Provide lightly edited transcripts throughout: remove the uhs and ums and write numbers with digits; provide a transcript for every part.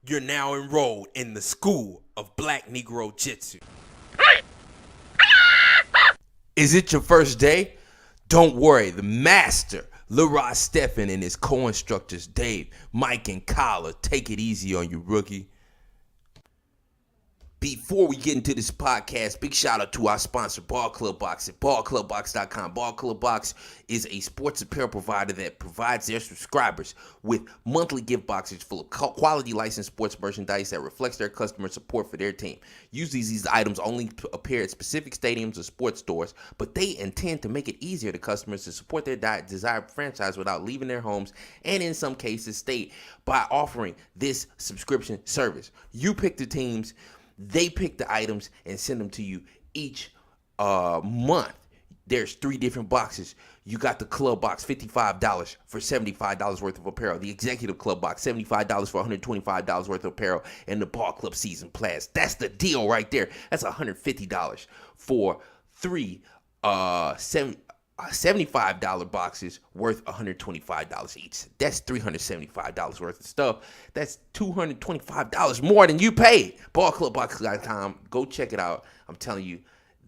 You're now enrolled in the School of BlackNegroJitsu. Is it your first day? Don't worry, the master, Leroy Stephen, and his co-instructors Dave, Mike, and Kyle take it easy on you, rookie. Before we get into this podcast, big shout out to our sponsor, Ball Club Box at ballclubbox.com. Ball Club Box is a sports apparel provider that provides their subscribers with monthly gift boxes full of quality licensed sports merchandise that reflects their customer support for their team. Usually these items only appear at specific stadiums or sports stores, but they intend to make it easier to customers to support their desired franchise without leaving their homes, and in some cases state by offering this subscription service. You pick the teams, they pick the items and send them to you each month. There's 3 different boxes. You got the club box, $55 for $75 worth of apparel. The executive club box, $75 for $125 worth of apparel. And the ball club season pass. That's the deal right there. That's $150 for 3 $75 boxes worth $125 each. That's $375 worth of stuff. That's $225 more than you paid. Ballclubbox.com. Go check it out. I'm telling you,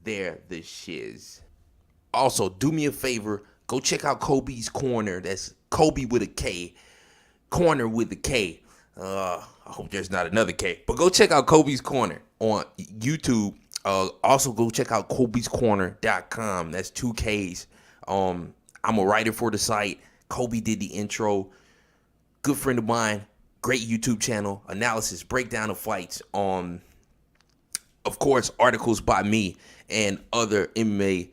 they're the shiz. Also, do me a favor. Go check out Kobe's Corner. That's Kobe with a K. Corner with a K. I hope there's not another K. But go check out Kobe's Corner on YouTube. Also, go check out Kobe'sCorner.com. That's 2 Ks. I'm a writer for the site. Kobe did the intro. Good friend of mine. Great YouTube channel. Analysis, breakdown of fights. Of course, articles by me and other MMA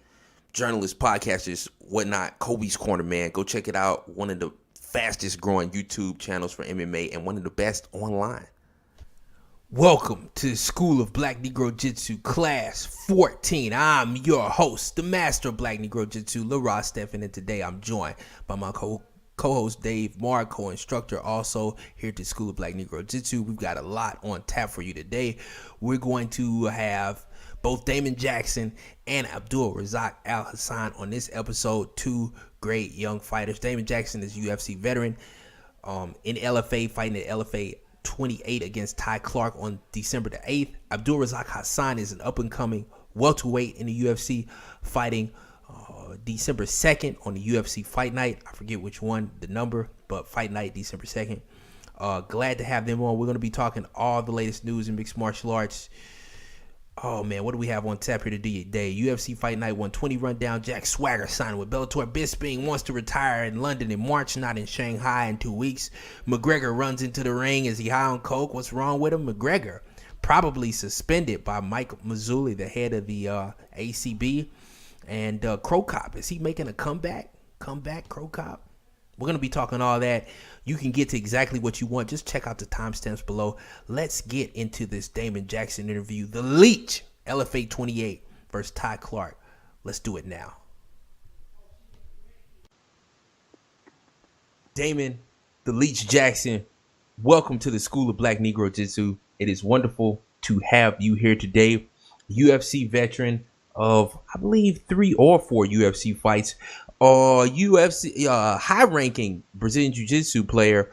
journalists, podcasters, whatnot. Kobe's Corner, man. Go check it out. One of the fastest growing YouTube channels for MMA and one of the best online. Welcome to the School of Black Negro Jitsu Class 14. I'm your host, the master of Black Negro Jitsu, Leroy Stephen, and today I'm joined by my co-host Dave, co-instructor also here at the School of Black Negro Jitsu. We've got a lot on tap for you today. We're going to have both Damon Jackson and Abdul Razaak Al Hasaan on this episode, 2 great young fighters. Damon Jackson is a UFC veteran in LFA, fighting at LFA 28 against Ty Clark on December the 8th. Abdul Razaak Hasaan is an up-and-coming welterweight in the UFC, fighting December 2nd on the UFC Fight Night. I forget which one, the number, but Fight Night, December 2nd. Glad to have them on. We're going to be talking all the latest news in mixed martial arts. Oh, man, what do we have on tap here today? UFC Fight Night 120 rundown. Jack Swagger signed with Bellator. Bisping wants to retire in London in March, not in Shanghai in 2 weeks. McGregor runs into the ring. Is he high on coke? What's wrong with him? McGregor probably suspended by Mike Mazzulli, the head of the ACB. And Cro-Cop, is he making a comeback? Cro-Cop? We're going to be talking all that. You can get to exactly what you want. Just check out the timestamps below. Let's get into this Damon Jackson interview. The Leech, LFA 28 versus Ty Clark. Let's do it now. Damon, the Leech Jackson, welcome to the School of Black Negro Jitsu. It is wonderful to have you here today. UFC veteran of, I believe, 3 or 4 UFC fights. UFC high-ranking Brazilian Jiu-Jitsu player.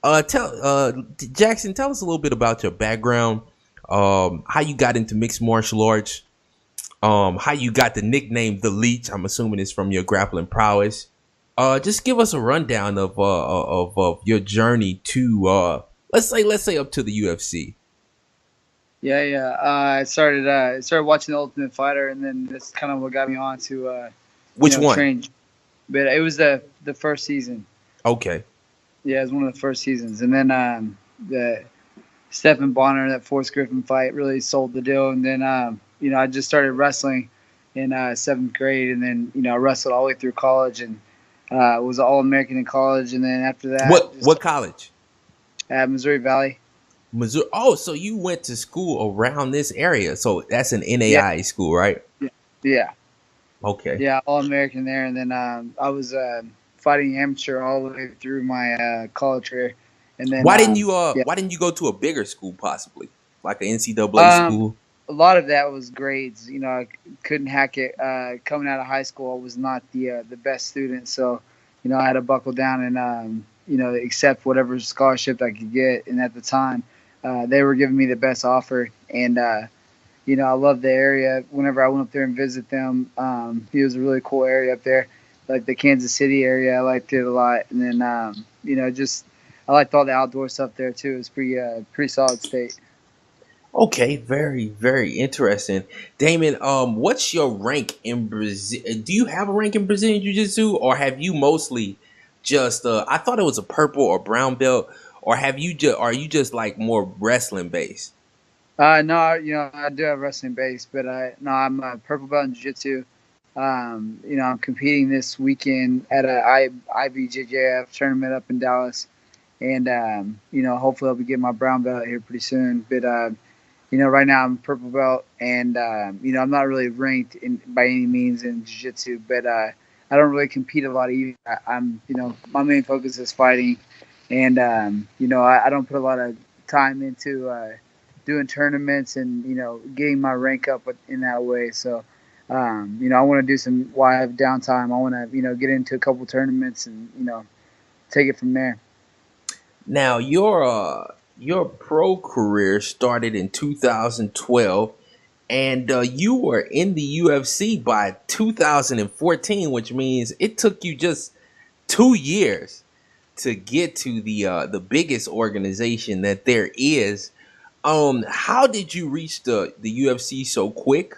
Jackson, tell us a little bit about your background, how you got into mixed martial arts, how you got the nickname The Leech. I'm assuming it's from your grappling prowess. Just give us a rundown of your journey to let's say up to the UFC. Yeah. I started watching The Ultimate Fighter, and then that's kind of what got me on to Which one? train. But it was the first season. Okay. Yeah, it was one of the first seasons. And then the Stephen Bonner, that Forrest Griffin fight really sold the deal. And then, I just started wrestling in 7th grade. And then, I wrestled all the way through college and was an All-American in college. And then after that. What college? At Missouri Valley. Missouri. Oh, so you went to school around this area. So that's an NAIA school, right? Yeah. Okay. Yeah, All-American there. And then I was fighting amateur all the way through my college career. And then why didn't you go to a bigger school, possibly like an NCAA school? A lot of that was grades. I couldn't hack it. Coming out of high school, I was not the best student, so I had to buckle down and accept whatever scholarship I could get. And at the time, they were giving me the best offer, and I love the area. Whenever I went up there and visit them, it was a really cool area up there, like the Kansas City area. I liked it a lot, and then just I liked all the outdoor stuff there too. It was pretty solid state. Okay, very, very interesting. Damon, what's your rank in Brazil? Do you have a rank in Brazilian Jiu-Jitsu, or have you mostly just I thought it was a purple or brown belt, or are you just like more wrestling based? No, I do have wrestling base, but no, I'm a purple belt in jiu-jitsu. I'm competing this weekend at a IBJJF tournament up in Dallas, and hopefully I'll be getting my brown belt here pretty soon. But right now I'm purple belt, and I'm not really ranked by any means in jiu-jitsu, but I don't really compete a lot either. I'm my main focus is fighting, and I don't put a lot of time into doing tournaments and getting my rank up in that way. So I want to do some while I have downtime. I want to get into a couple tournaments and take it from there. Now, your pro career started in 2012, and you were in the UFC by 2014, which means it took you just 2 years to get to the biggest organization that there is. How did you reach the UFC so quick?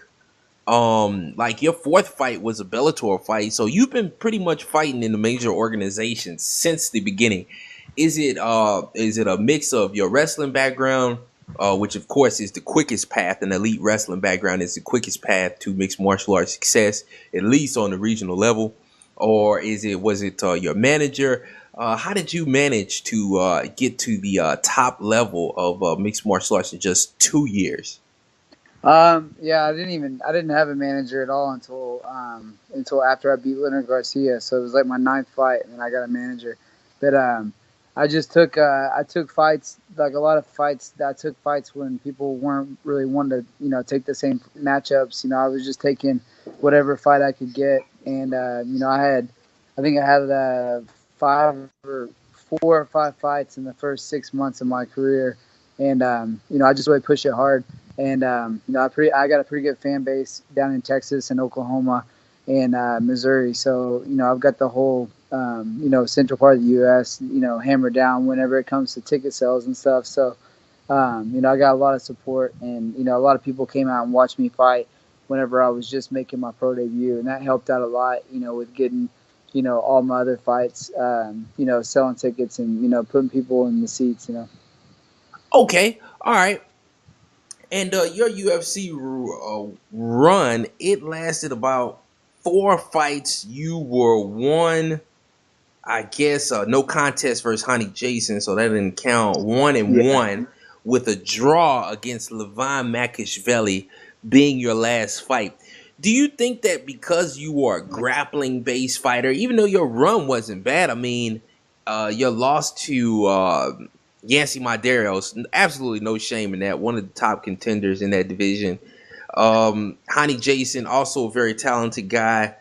Like your fourth fight was a Bellator fight, so you've been pretty much fighting in the major organizations since the beginning. Is it a mix of your wrestling background, which of course is the quickest path, an elite wrestling background is the quickest path to mixed martial arts success, at least on the regional level, or was it your manager? How did you manage to get to the top level of mixed martial arts in just 2 years? Yeah, I didn't have a manager at all until after I beat Leonard Garcia. So it was like my ninth fight, and then I got a manager. But I took fights, like a lot of fights. I took fights when people weren't really wanting to take the same matchups. I was just taking whatever fight I could get, and I think I had five or 4 or 5 fights in the first 6 months of my career, and I just really pushed it hard. And I got a pretty good fan base down in Texas and Oklahoma and Missouri. So I've got the whole central part of the U.S. Hammered down whenever it comes to ticket sales and stuff. So I got a lot of support, and a lot of people came out and watched me fight whenever I was just making my pro debut, and that helped out a lot. With getting all my other fights, selling tickets and putting people in the seats. Okay, all right. And your UFC run, it lasted about 4 fights. You were one, I guess, no contest versus Honey Jason, so that didn't count. 1-1 with a draw against Levine Makashvili being your last fight. Do you think that because you are a grappling based fighter, even though your run wasn't bad, I mean, your loss to Yancy Medeiros, absolutely no shame in that. One of the top contenders in that division. Honey Jason, also a very talented guy.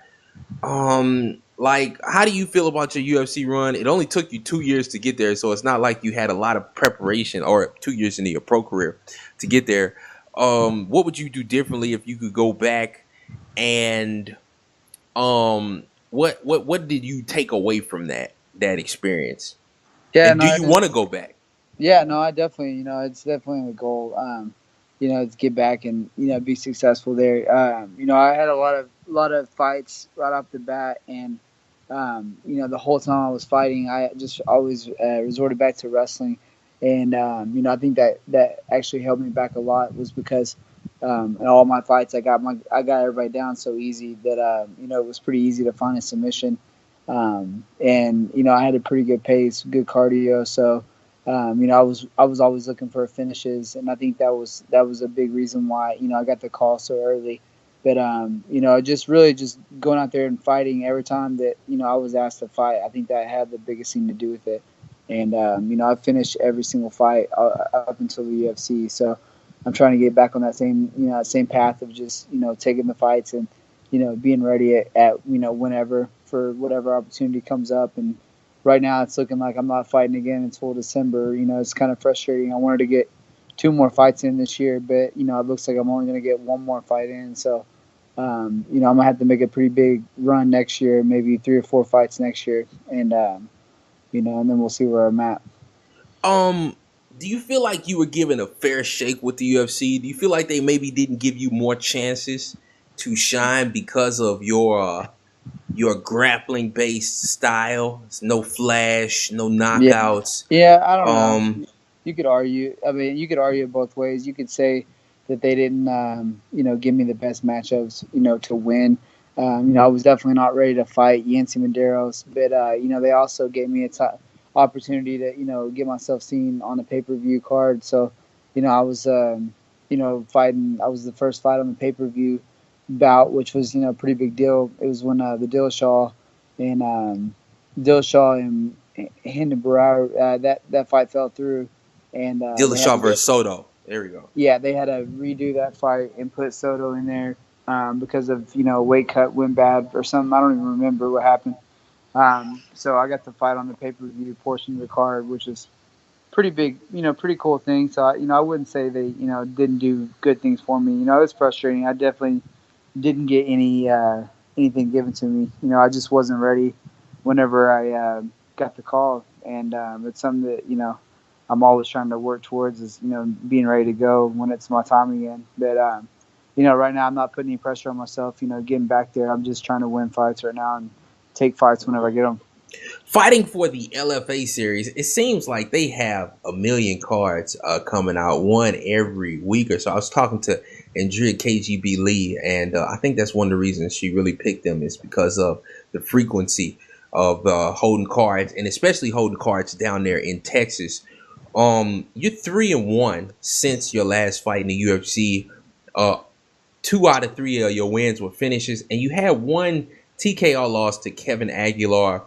Like, how do you feel about your UFC run? It only took you 2 years to get there, so it's not like you had a lot of preparation, or 2 years into your pro career to get there. What would you do differently if you could go back? And what did you take away from that experience? Yeah, And do no, you want to go back? yeah, no, I definitely, it's definitely the goal, to get back and, be successful there. I had a lot of fights right off the bat, and, the whole time I was fighting, I just always resorted back to wrestling. And, I think that actually helped me back a lot was because, in all my fights, I got everybody down so easy that, it was pretty easy to find a submission. And, I had a pretty good pace, good cardio. So, I was always looking for finishes, and I think that was a big reason why I got the call so early. But just really just going out there and fighting every time that I was asked to fight. I think that had the biggest thing to do with it. And I finished every single fight up until the UFC. So I'm trying to get back on that same path of just taking the fights and being ready at whenever for whatever opportunity comes up. And right now it's looking like I'm not fighting again until December. It's kind of frustrating. I wanted to get 2 more fights in this year, but you know, it looks like I'm only gonna get 1 more fight in. So, you know, I'm gonna have to make a pretty big run next year, maybe 3 or 4 fights next year, and you know, and then we'll see where I'm at. Do you feel like you were given a fair shake with the UFC? Do you feel like they maybe didn't give you more chances to shine because of your grappling based style? It's no flash, no Yeah, knockouts. yeah, I don't know. Um, You could argue. I mean, you could argue it both ways. You could say that they didn't, you know, give me the best matchups, you know, to win. You know, I was definitely not ready to fight Yancy Medeiros, but you know, they also gave me a opportunity to, you know, get myself seen on a pay-per-view card. So, you know, I was, you know, fighting. I was the first fight on the pay-per-view bout, which was, you know, a pretty big deal. It was when the Dillashaw and Hendon Barrera, that fight fell through, and they had Dillashaw to go. versus Soto. There we go. Yeah, they had to redo that fight and put Soto in there because of, you know, weight cut went bad or something. I don't even remember what happened. So I got to fight on the pay per view portion of the card, which is pretty big, you know, pretty cool thing. So you know, I wouldn't say they, you know, didn't do good things for me. You know, it was frustrating. I definitely didn't get anything given to me. You know, I just wasn't ready whenever I got the call, and it's something that, you know, I'm always trying to work towards, is, you know, being ready to go when it's my time again. But you know, right now I'm not putting any pressure on myself. You know, getting back there, I'm just trying to win fights right now and take fights whenever I get them. Fighting for the LFA series, it seems like they have a million cards coming out, one every week or so. I was talking to Andrea KGB Lee, and I think that's one of the reasons she really picked them, is because of the frequency of holding cards, and especially holding cards down there in Texas. You're 3-1 since your last fight in the UFC. Uh, 2 out of 3 of your wins were finishes, and you had one TKO loss to Kevin Aguilar.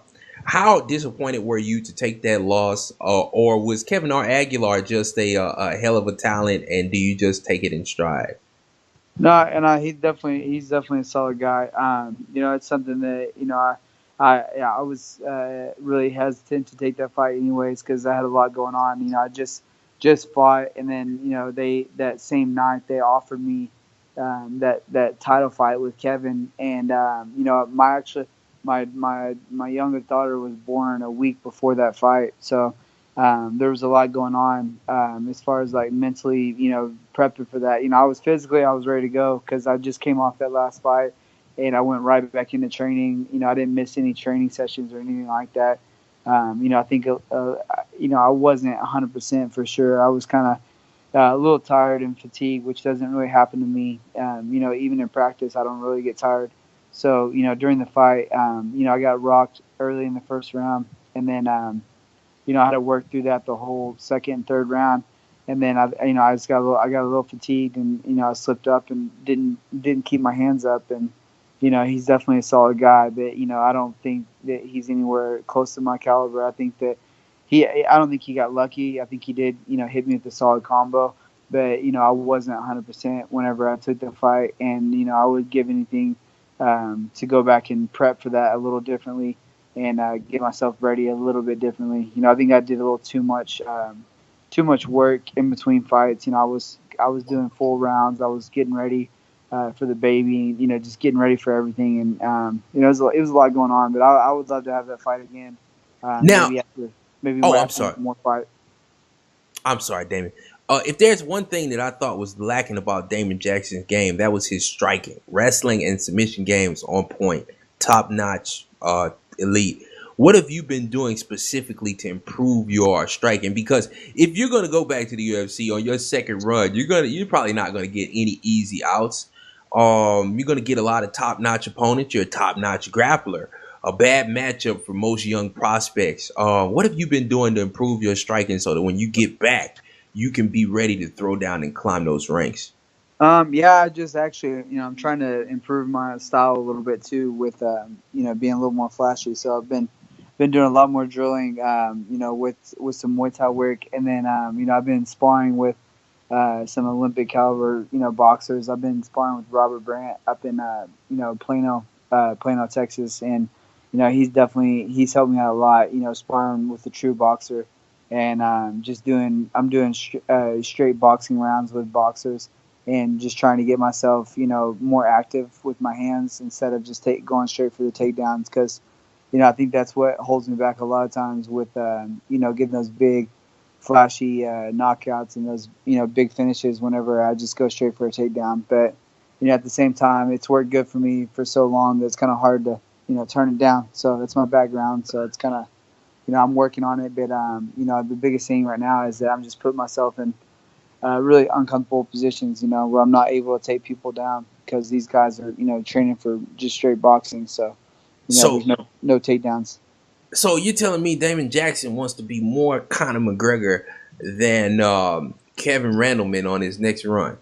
How disappointed were you to take that loss, or was Kevin R. Aguilar just a hell of a talent, and do you just take it in stride? No, and he's definitely a solid guy. You know, it's something that, you know, I was really hesitant to take that fight anyways because I had a lot going on. You know, I just fought, and then, you know, they, that same night, they offered me that title fight with Kevin, and you know, my youngest daughter was born a week before that fight, so there was a lot going on as far as like mentally, you know, prepping for that. You know, I was ready to go because I just came off that last fight, and I went right back into training. You know, I didn't miss any training sessions or anything like that. You know, I think you know, I wasn't 100% for sure. I was kind of a little tired and fatigued, which doesn't really happen to me. You know, even in practice, I don't really get tired. So, you know, during the fight, you know, I got rocked early in the first round, and then you know, I had to work through that the whole second and third round. And then you know, I got a little fatigued, and, you know, I slipped up and didn't keep my hands up. And, you know, he's definitely a solid guy, but, you know, I don't think that he's anywhere close to my caliber. I think that I don't think he got lucky. I think he did, you know, hit me with a solid combo, but, you know, I wasn't 100% whenever I took the fight, and, you know, I would give anything to go back and prep for that a little differently, and get myself ready a little bit differently. You know, I think I did a little too much work in between fights. You know, I was doing full rounds. I was getting ready for the baby. You know, just getting ready for everything. And you know, it was a lot going on. But I would love to have that fight again. Now, Maybe oh, I'm after sorry. one more fight. I'm sorry, Damon. If there's one thing that I thought was lacking about Damon Jackson's game, that was his striking. Wrestling and submission games on point, top notch, elite. What have you been doing specifically to improve your striking? Because if you're gonna go back to the UFC on your second run, you're probably not gonna get any easy outs. You're gonna get a lot of top notch opponents. You're a top notch grappler. A bad matchup for most young prospects. What have you been doing to improve your striking so that when you get back, you can be ready to throw down and climb those ranks? Yeah, I just actually, you know, I'm trying to improve my style a little bit too with, you know, being a little more flashy. So I've been doing a lot more drilling, you know, with some Muay Thai work, and then, you know, I've been sparring with some Olympic caliber, you know, boxers. I've been sparring with Robert Brandt up in, you know, Plano, Texas, and, you know, he's helped me out a lot. You know, sparring with a true boxer, and I'm doing straight boxing rounds with boxers, and just trying to get myself, more active with my hands instead of just going straight for the takedowns. Because, I think that's what holds me back a lot of times with, getting those big, flashy knockouts and those, big finishes whenever I just go straight for a takedown. But, at the same time, it's worked good for me for so long that it's kind of hard to, turn it down. So that's my background. So it's kind of, I'm working on it. But, the biggest thing right now is that I'm just putting myself in really uncomfortable positions, where I'm not able to take people down because these guys are, training for just straight boxing. So, So, there's no takedowns. so you're telling me Damon Jackson wants to be more Conor McGregor than Kevin Randleman on his next run?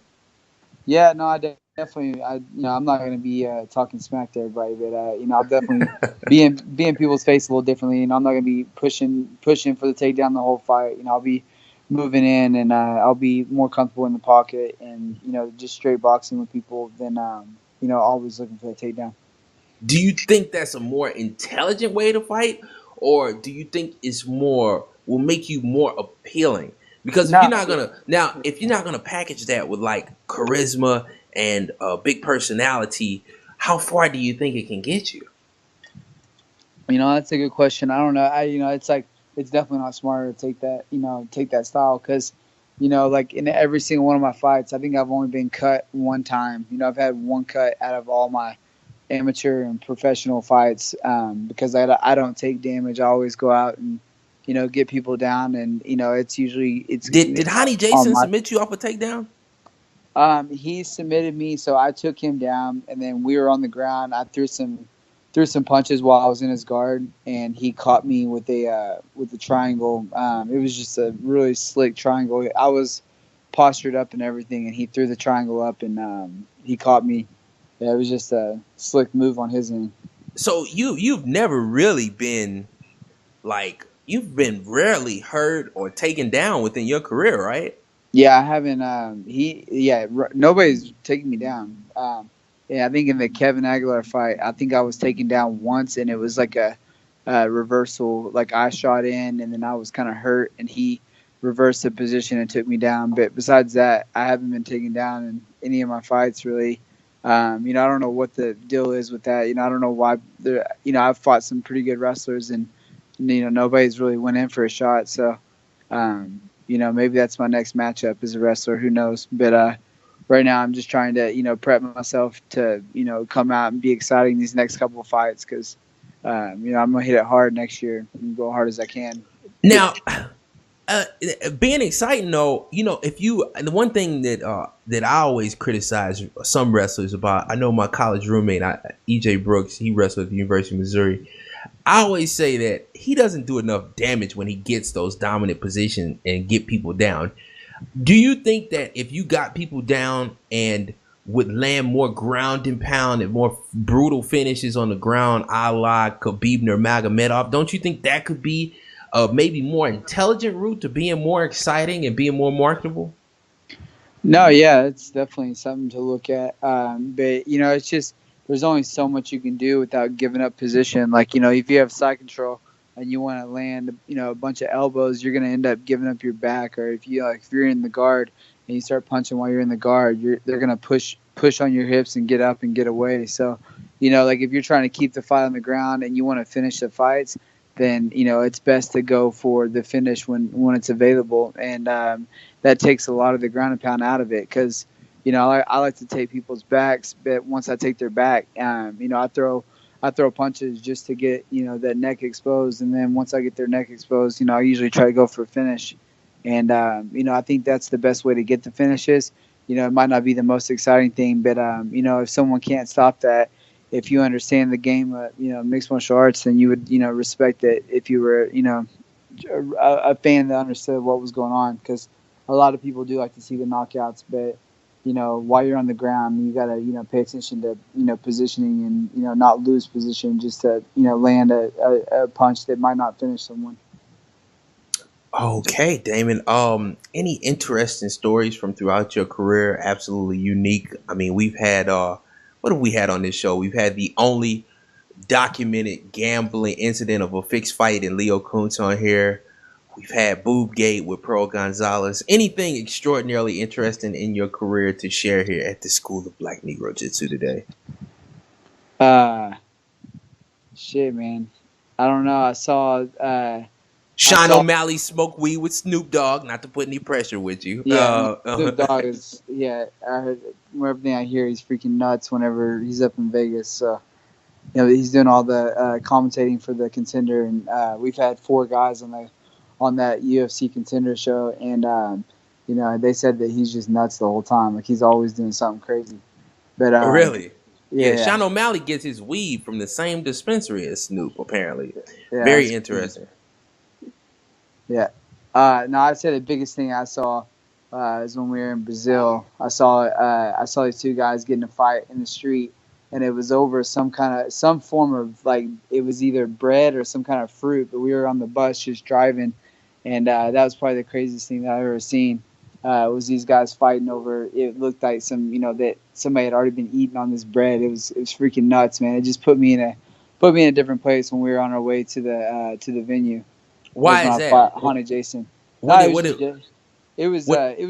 Yeah, no, definitely. I'm not going to be talking smack to everybody, but I'll definitely be in people's face a little differently, and I'm not going to be pushing for the takedown the whole fight. I'll be moving in, and I'll be more comfortable in the pocket, and just straight boxing with people than always looking for the takedown. Do you think that's a more intelligent way to fight, or do you think it's more will make you more appealing? Because No, if you're not gonna package that with like charisma and a big personality, how far do you think it can get you? That's a good question. I don't know. It's like it's definitely not smarter to take that style because, like in every single one of my fights, I think I've only been cut one time. I've had one cut out of all my amateur and professional fights because I don't take damage. I always go out and get people down, and it's usually Did Honey on Jason my. submit you off a takedown? He submitted me, so I took him down, and then we were on the ground. I threw some punches while I was in his guard, and he caught me with a triangle. It was just a really slick triangle. I was postured up and everything, and he threw the triangle up, and he caught me. Yeah, it was just a slick move on his end. So you've never really been like you've been rarely hurt or taken down within your career, right? Yeah, I haven't. Nobody's taking me down. Yeah, I think in the Kevin Aguilar fight, I think I was taken down once, and it was like a reversal. Like I shot in, and then I was kind of hurt, and he reversed the position and took me down. But besides that, I haven't been taken down in any of my fights really. I don't know what the deal is with that. I don't know why. I've fought some pretty good wrestlers, and nobody's really went in for a shot. So. Maybe that's my next matchup as a wrestler. Who knows? But right now, I'm just trying to, prep myself to, come out and be exciting these next couple of fights because, I'm gonna hit it hard next year and go hard as I can. Now, being exciting though, if you the one thing that I always criticize some wrestlers about, I know my college roommate, EJ Brooks, he wrestled at the University of Missouri. I always say that he doesn't do enough damage when he gets those dominant positions and get people down. Do you think that if you got people down and would land more ground and pound and more brutal finishes on the ground, a la Khabib Nurmagomedov, don't you think that could be a maybe more intelligent route to being more exciting and being more marketable? No, yeah, it's definitely something to look at. But it's just there's only so much you can do without giving up position. Like if you have side control and you want to land, a bunch of elbows, you're gonna end up giving up your back. Or if you're in the guard and you start punching while you're in the guard, they're gonna push on your hips and get up and get away. So, like if you're trying to keep the fight on the ground and you want to finish the fights, then it's best to go for the finish when it's available, and that takes a lot of the ground and pound out of it because I like to take people's backs, but once I take their back, I throw punches just to get that neck exposed, and then once I get their neck exposed, I usually try to go for a finish, and I think that's the best way to get the finishes. It might not be the most exciting thing, but if someone can't stop that, if you understand the game of mixed martial arts, then you would respect it if you were a fan that understood what was going on, because a lot of people do like to see the knockouts, but while you're on the ground, you gotta pay attention to positioning and not lose position just to land a punch that might not finish someone. Okay, Damon. Any interesting stories from throughout your career? Absolutely unique. I mean, we've had what have we had on this show? We've had the only documented gambling incident of a fixed fight in Leo Kuntz on here. We've had Boobgate with Pearl Gonzalez. Anything extraordinarily interesting in your career to share here at the School of Black Negro Jitsu today? Shit, man. I don't know. I saw Sean O'Malley smoke weed with Snoop Dogg. Not to put any pressure with you. Yeah, Snoop Dogg is. Yeah, I heard everything I hear. He's freaking nuts whenever he's up in Vegas. So, he's doing all the commentating for the Contender, and we've had 4 guys on that UFC Contender show, and they said that he's just nuts the whole time. Like he's always doing something crazy. But really? Yeah. Sean O'Malley gets his weed from the same dispensary as Snoop, apparently. Yeah, very interesting. Yeah. No, I'd say the biggest thing I saw is when we were in Brazil. I saw these 2 guys getting a fight in the street, and it was over some form of, like, it was either bread or some kind of fruit. But we were on the bus just driving, and that was probably the craziest thing that I've ever seen. Was these guys fighting over? It looked like that somebody had already been eating on this bread. It was freaking nuts, man. It just put me in a different place when we were on our way to the venue. Why is that? Haunted Jason. It was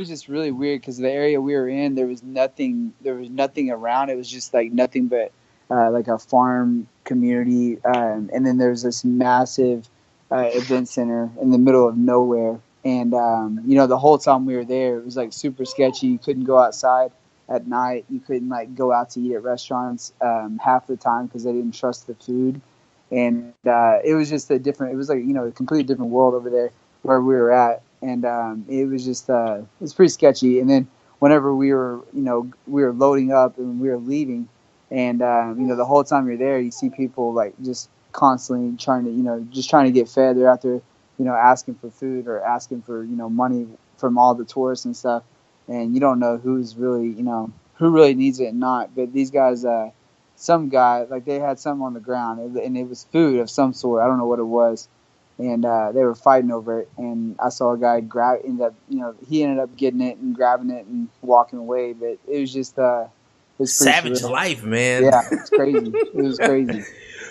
just really weird because the area we were in, there was nothing around. It was just like nothing but like a farm community, and then there's this massive event center in the middle of nowhere. And the whole time we were there, it was like super sketchy. You couldn't go outside at night. You couldn't like go out to eat at restaurants half the time because they didn't trust the food. And it was just it was like, a completely different world over there where we were at. And it was just, it was pretty sketchy. And then whenever we were loading up and we were leaving, and, the whole time you're there, you see people like just constantly trying to get fed. They're out there, asking for food or asking for, money from all the tourists and stuff. And you don't know who really needs it and not. But these guys, some guy, like they had something on the ground and it was food of some sort. I don't know what it was. And they were fighting over it. And I saw a guy he ended up getting it and grabbing it and walking away. But it was just, savage life, man. Yeah, it's crazy. It was crazy.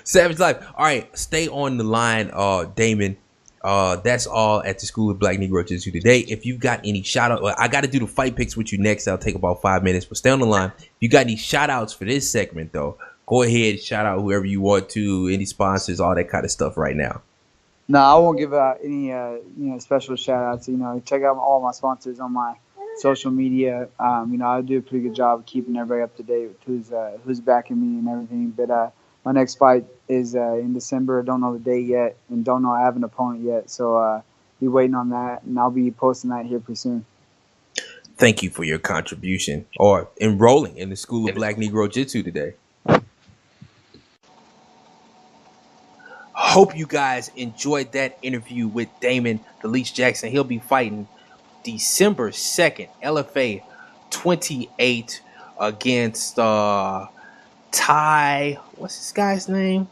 Savage life. All right, stay on the line, Damon. That's all at the School of Black Negro Jitsu today. If you've got any shout out, I got to do the fight picks with you next. I'll take about 5 minutes, but stay on the line. If you got any shout outs for this segment, though, go ahead, shout out whoever you want to, any sponsors, all that kind of stuff right now. No, I won't give out any special shout outs. Check out all my sponsors on my social media. I do a pretty good job of keeping everybody up to date with who's backing me and everything. But my next fight is in December. I don't know the date yet, and don't know I have an opponent yet. So be waiting on that, and I'll be posting that here pretty soon. Thank you for your contribution or enrolling in the School of Black Negro Jitsu today. Hope you guys enjoyed that interview with Damon the Leech Jackson. He'll be fighting December 2nd, LFA 28 against Ty. What's this guy's name?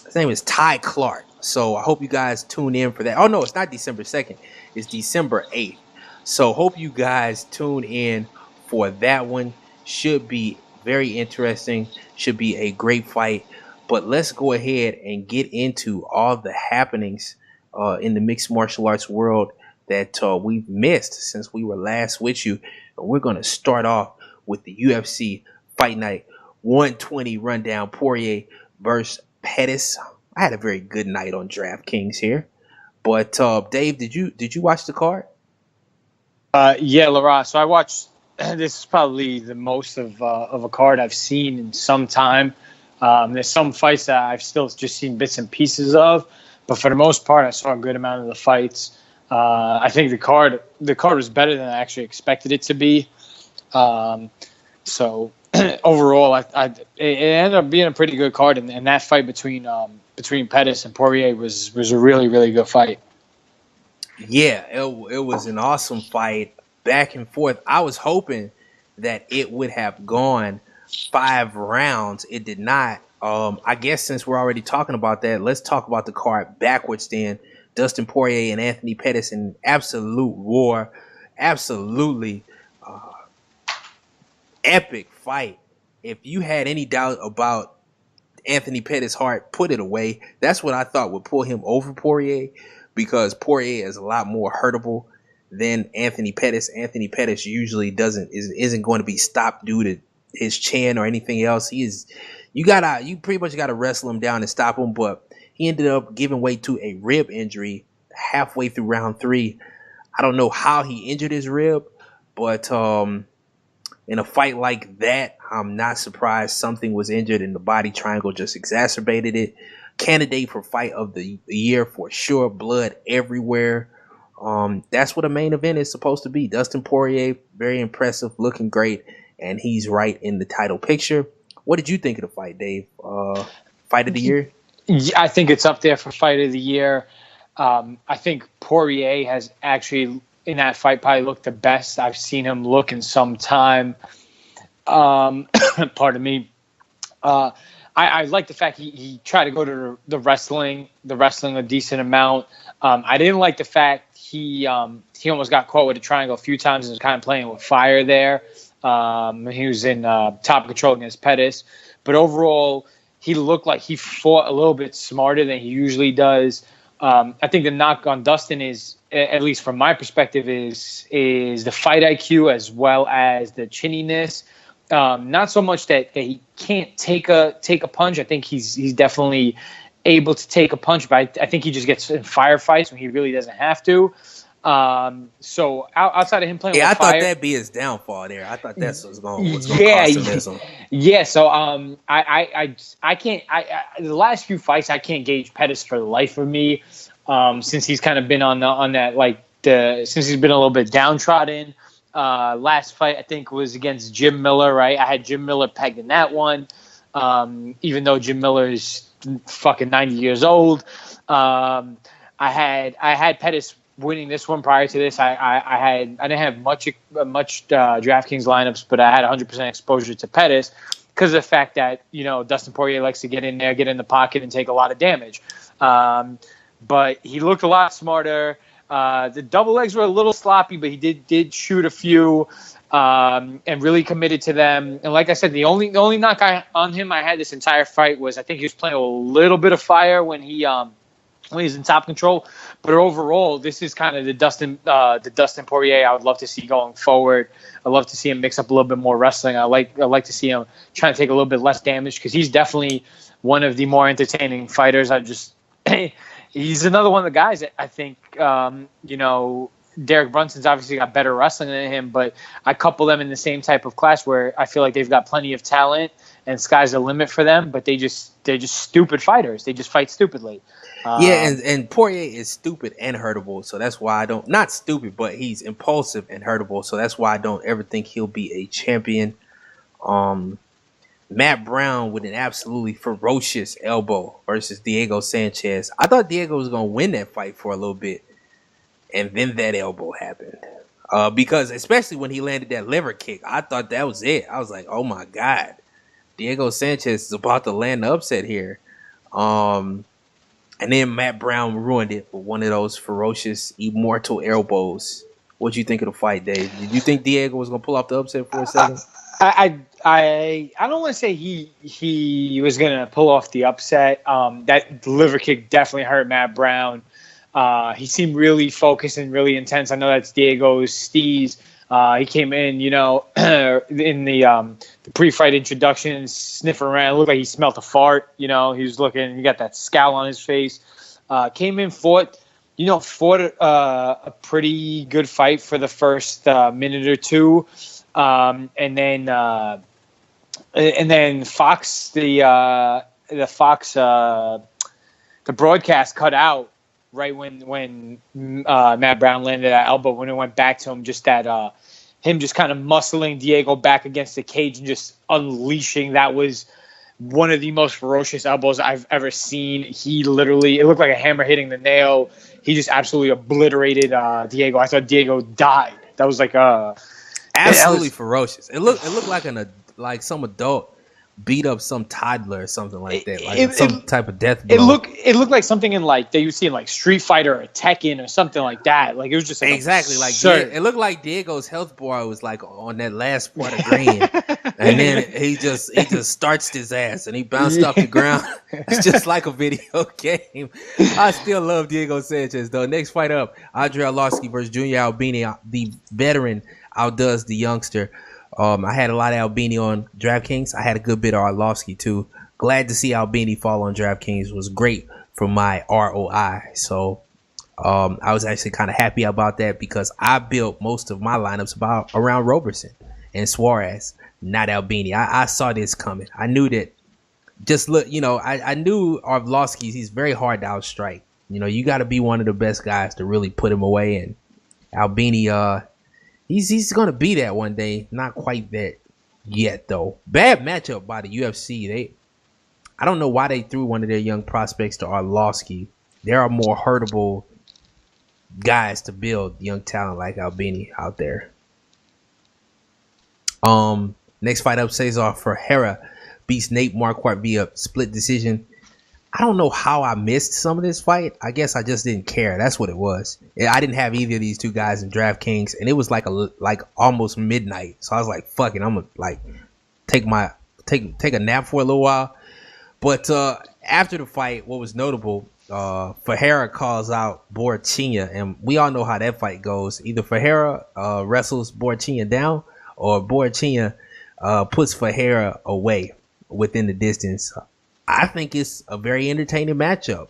His name is Ty Clark. So I hope you guys tune in for that. Oh, no, it's not December 2nd. It's December 8th. So hope you guys tune in for that one. Should be very interesting. Should be a great fight. But let's go ahead and get into all the happenings in the mixed martial arts world that we've missed since we were last with you. We're going to start off with the UFC Fight Night 120 rundown. Poirier versus Pettis. I had a very good night on DraftKings here. But Dave, did you watch the card? Yeah, Lara. So I watched. This is probably the most of a card I've seen in some time. There's some fights that I've still just seen bits and pieces of, but for the most part, I saw a good amount of the fights. I think the card was better than I actually expected it to be. So overall, it ended up being a pretty good card, and that fight between Pettis and Poirier was a really, really good fight. Yeah, it was an awesome fight, back and forth. I was hoping that it would have gone 5 rounds. It did not. I guess since we're already talking about that, let's talk about the card backwards then. Dustin Poirier and Anthony Pettis in absolute war. Absolutely epic fight. If you had any doubt about Anthony Pettis' heart, put it away. That's what I thought would pull him over Poirier, because Poirier is a lot more hurtable than Anthony Pettis. Anthony Pettis usually isn't going to be stopped due to his chin or anything else. You pretty much gotta wrestle him down and stop him, but he ended up giving way to a rib injury halfway through round 3. I don't know how he injured his rib, but in a fight like that, I'm not surprised something was injured and the body triangle just exacerbated it. Candidate for fight of the year for sure. Blood everywhere. That's what a main event is supposed to be. Dustin Poirier, very impressive, looking great, and he's right in the title picture. What did you think of the fight, Dave? Fight of the year? Yeah, I think it's up there for fight of the year. I think Poirier has actually, in that fight, probably looked the best I've seen him look in some time. Pardon me. I like the fact he tried to go to the wrestling a decent amount. I didn't like the fact he almost got caught with a triangle a few times and was kind of playing with fire there. He was in top control against Pettis. But overall, he looked like he fought a little bit smarter than he usually does. I think the knock on Dustin is, at least from my perspective, is the fight IQ as well as the chinniness. Not so much that he can't take a punch. I think he's definitely able to take a punch, but I think he just gets in firefights when he really doesn't have to. So outside of him playing, I with thought fire, that'd be his downfall there. I thought that's what's going to cost him. Yeah. So I can't. The last few fights I can't gauge Pettis for the life of me. Since he's kind of been on that since he's been a little bit downtrodden. Last fight I think was against Jim Miller, right? I had Jim Miller pegged in that one, even though Jim Miller is fucking 90 years old. I had Pettis winning this one. Prior to this, I didn't have much DraftKings lineups, but I had 100% exposure to Pettis because of the fact that Dustin Poirier likes to get in there, get in the pocket, and take a lot of damage. But he looked a lot smarter. The double legs were a little sloppy, but he did shoot a few and really committed to them. And like I said, the only knock on him I had this entire fight was I think he was playing a little bit of fire when he's in top control. But overall, this is kind of the Dustin Poirier I would love to see going forward. I'd love to see him mix up a little bit more wrestling. I like to see him trying to take a little bit less damage because he's definitely one of the more entertaining fighters. He's another one of the guys that I think, Derek Brunson's obviously got better wrestling than him, but I couple them in the same type of class where I feel like they've got plenty of talent and sky's the limit for them, but they're just stupid fighters. They just fight stupidly. And Poirier is stupid and hurtable, so that's why I don't, not stupid, but he's impulsive and hurtable, so that's why I don't ever think he'll be a champion. Matt Brown with an absolutely ferocious elbow versus Diego Sanchez. I thought Diego was going to win that fight for a little bit, and then that elbow happened. Because especially when he landed that liver kick, I thought that was it. I was like, oh my God, Diego Sanchez is about to land the upset here. And then Matt Brown ruined it with one of those ferocious, immortal elbows. What'd you think of the fight, Dave? Did you think Diego was going to pull off the upset for a second? I don't want to say he was going to pull off the upset. That liver kick definitely hurt Matt Brown. He seemed really focused and really intense. I know that's Diego's steez. He came in, in the pre-fight introduction, sniffing around. It looked like he smelled a fart. He was looking. He got that scowl on his face. Came in, fought a pretty good fight for the first minute or two. And then Fox, the broadcast cut out right when Matt Brown landed that elbow. When it went back to him, just that him just kind of muscling Diego back against the cage and just unleashing. That was one of the most ferocious elbows I've ever seen. He literally, it looked like a hammer hitting the nail. He just absolutely obliterated Diego. I thought Diego died. That was like absolutely ferocious. It looked like some adult beat up some toddler or something like that, like some type of death blow. It looked like something in that you see in Street Fighter or Tekken or something like that. Like it was just exactly it looked like Diego's health bar was on that last part of green. And then he just starts his ass and he bounced off the ground. It's just like a video game. I still love Diego Sanchez though. Next fight up, Andre Arlovski versus Junior Albini. The veteran outdoes the youngster. I had a lot of Albini on DraftKings. I had a good bit of Arlovski too. Glad to see Albini fall on DraftKings. It was great for my ROI. So I was actually kind of happy about that because I built most of my lineups around Roberson and Suarez, not Albini. I saw this coming. I knew that. Just look, I knew Arlovski, he's very hard to outstrike. You got to be one of the best guys to really put him away. And Albini, he's going to be that one day. Not quite that yet, though. Bad matchup by the UFC. I don't know why they threw one of their young prospects to Arlovski. There are more hurtable guys to build young talent like Albini out there. Next fight up, Cesar Ferreira beats Nate Marquardt via split decision. I don't know how I missed some of this fight. I guess I just didn't care. That's what it was. I didn't have either of these two guys in DraftKings, and it was like almost midnight. So I was like, "Fuck it, I'm gonna take a nap for a little while." But after the fight, what was notable, Ferreira calls out Borrachinha, and we all know how that fight goes. Either Ferreira wrestles Borrachinha down, or Borrachinha puts Ferreira away within the distance. I think it's a very entertaining matchup.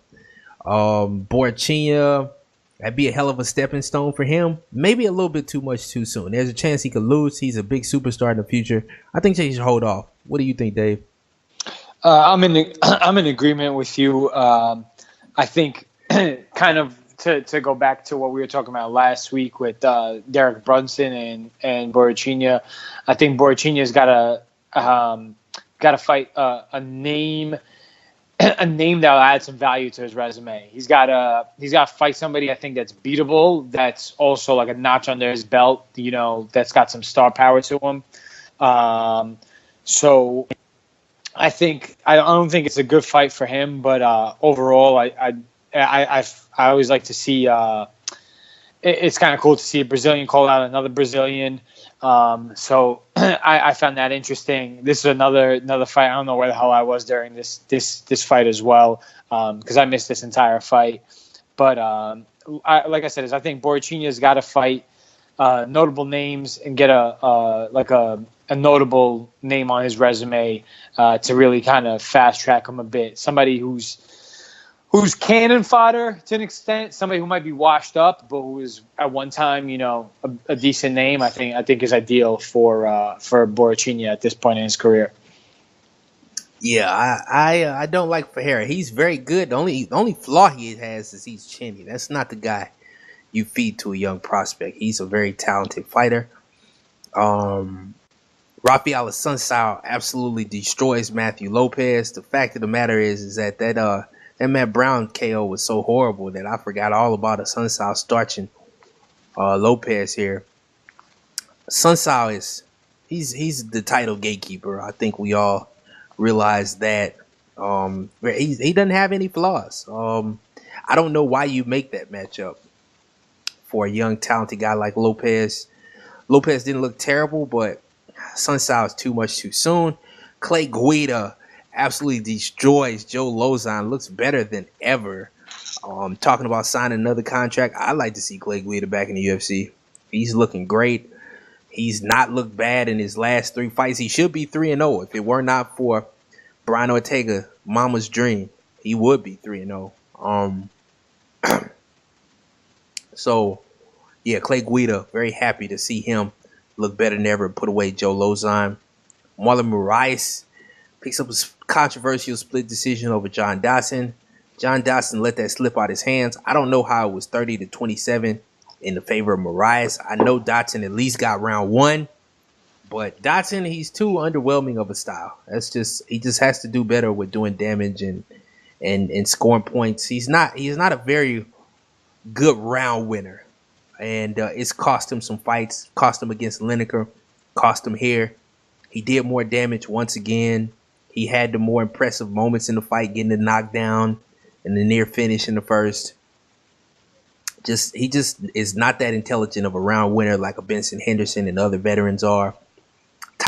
Borrachinha, that'd be a hell of a stepping stone for him. Maybe a little bit too much too soon. There's a chance he could lose. He's a big superstar in the future. I think they should hold off. What do you think, Dave? I'm in agreement with you. I think kind of to go back to what we were talking about last week with Derek Brunson and Borrachinha. I think Borrachinha's got to fight a name that'll add some value to his resume. He's got to fight somebody I think that's beatable, that's also like a notch under his belt, that's got some star power to him. So I don't think it's a good fight for him, but overall, I always like to see. It's kind of cool to see a Brazilian call out another Brazilian. So I found that interesting. This is another fight. I don't know where the hell I was during this fight as well, because I missed this entire fight. But like I said, I think Borrachinha's got to fight notable names and get a notable name on his resume to really kind of fast track him a bit. Somebody who's cannon fodder to an extent, somebody who might be washed up, but who is at one time, a decent name. I think is ideal for Borrachinha at this point in his career. Yeah, I don't like Ferreira. He's very good. The only flaw he has is he's chinny. That's not the guy you feed to a young prospect. He's a very talented fighter. Rafael Assunção absolutely destroys Matthew Lopez. The fact of the matter is that Matt Brown KO was so horrible that I forgot all about Assunção starching Lopez here. Assunção he's the title gatekeeper. I think we all realize that. He doesn't have any flaws. I don't know why you make that matchup for a young talented guy like Lopez. Lopez didn't look terrible, but Assunção is too much too soon. Clay Guida absolutely destroys Joe Lozon. Looks better than ever. Talking about signing another contract, I'd like to see Clay Guida back in the UFC. He's looking great. He's not looked bad in his last 3 fights. He should be 3-0. If it were not for Brian Ortega, Mama's dream, he would be 3-0. So, yeah, Clay Guida, very happy to see him look better than ever and put away Joe Lozon. Marlon Moraes picks up a controversial split decision over John Dodson. John Dodson let that slip out his hands. I don't know how it was 30-27 in the favor of Moraes. I know Dodson at least got round 1, but Dodson, he's too underwhelming of a style. He just has to do better with doing damage and scoring points. He's not a very good round winner, and it's cost him some fights. Cost him against Lineker. Cost him here. He did more damage once again. He had the more impressive moments in the fight, getting the knockdown and the near finish in the first. He just is not that intelligent of a round winner like a Benson Henderson and other veterans are.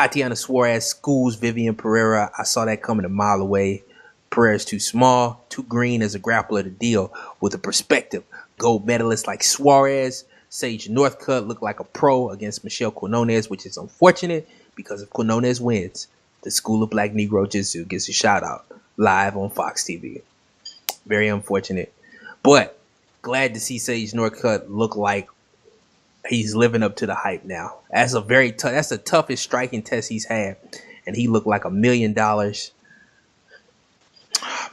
Tatiana Suarez schools Vivian Pereira. I saw that coming a mile away. Pereira's too small, too green as a grappler to deal with a perspective. Gold medalist like Suarez. Sage Northcutt looked like a pro against Michelle Quinones, which is unfortunate because if Quinones wins, the School of Black Negro Jitsu gets a shout out live on Fox TV. Very unfortunate. But glad to see Sage Northcutt look like he's living up to the hype now. That's a very tough. That's the toughest striking test he's had, and he looked like $1 million. Oh,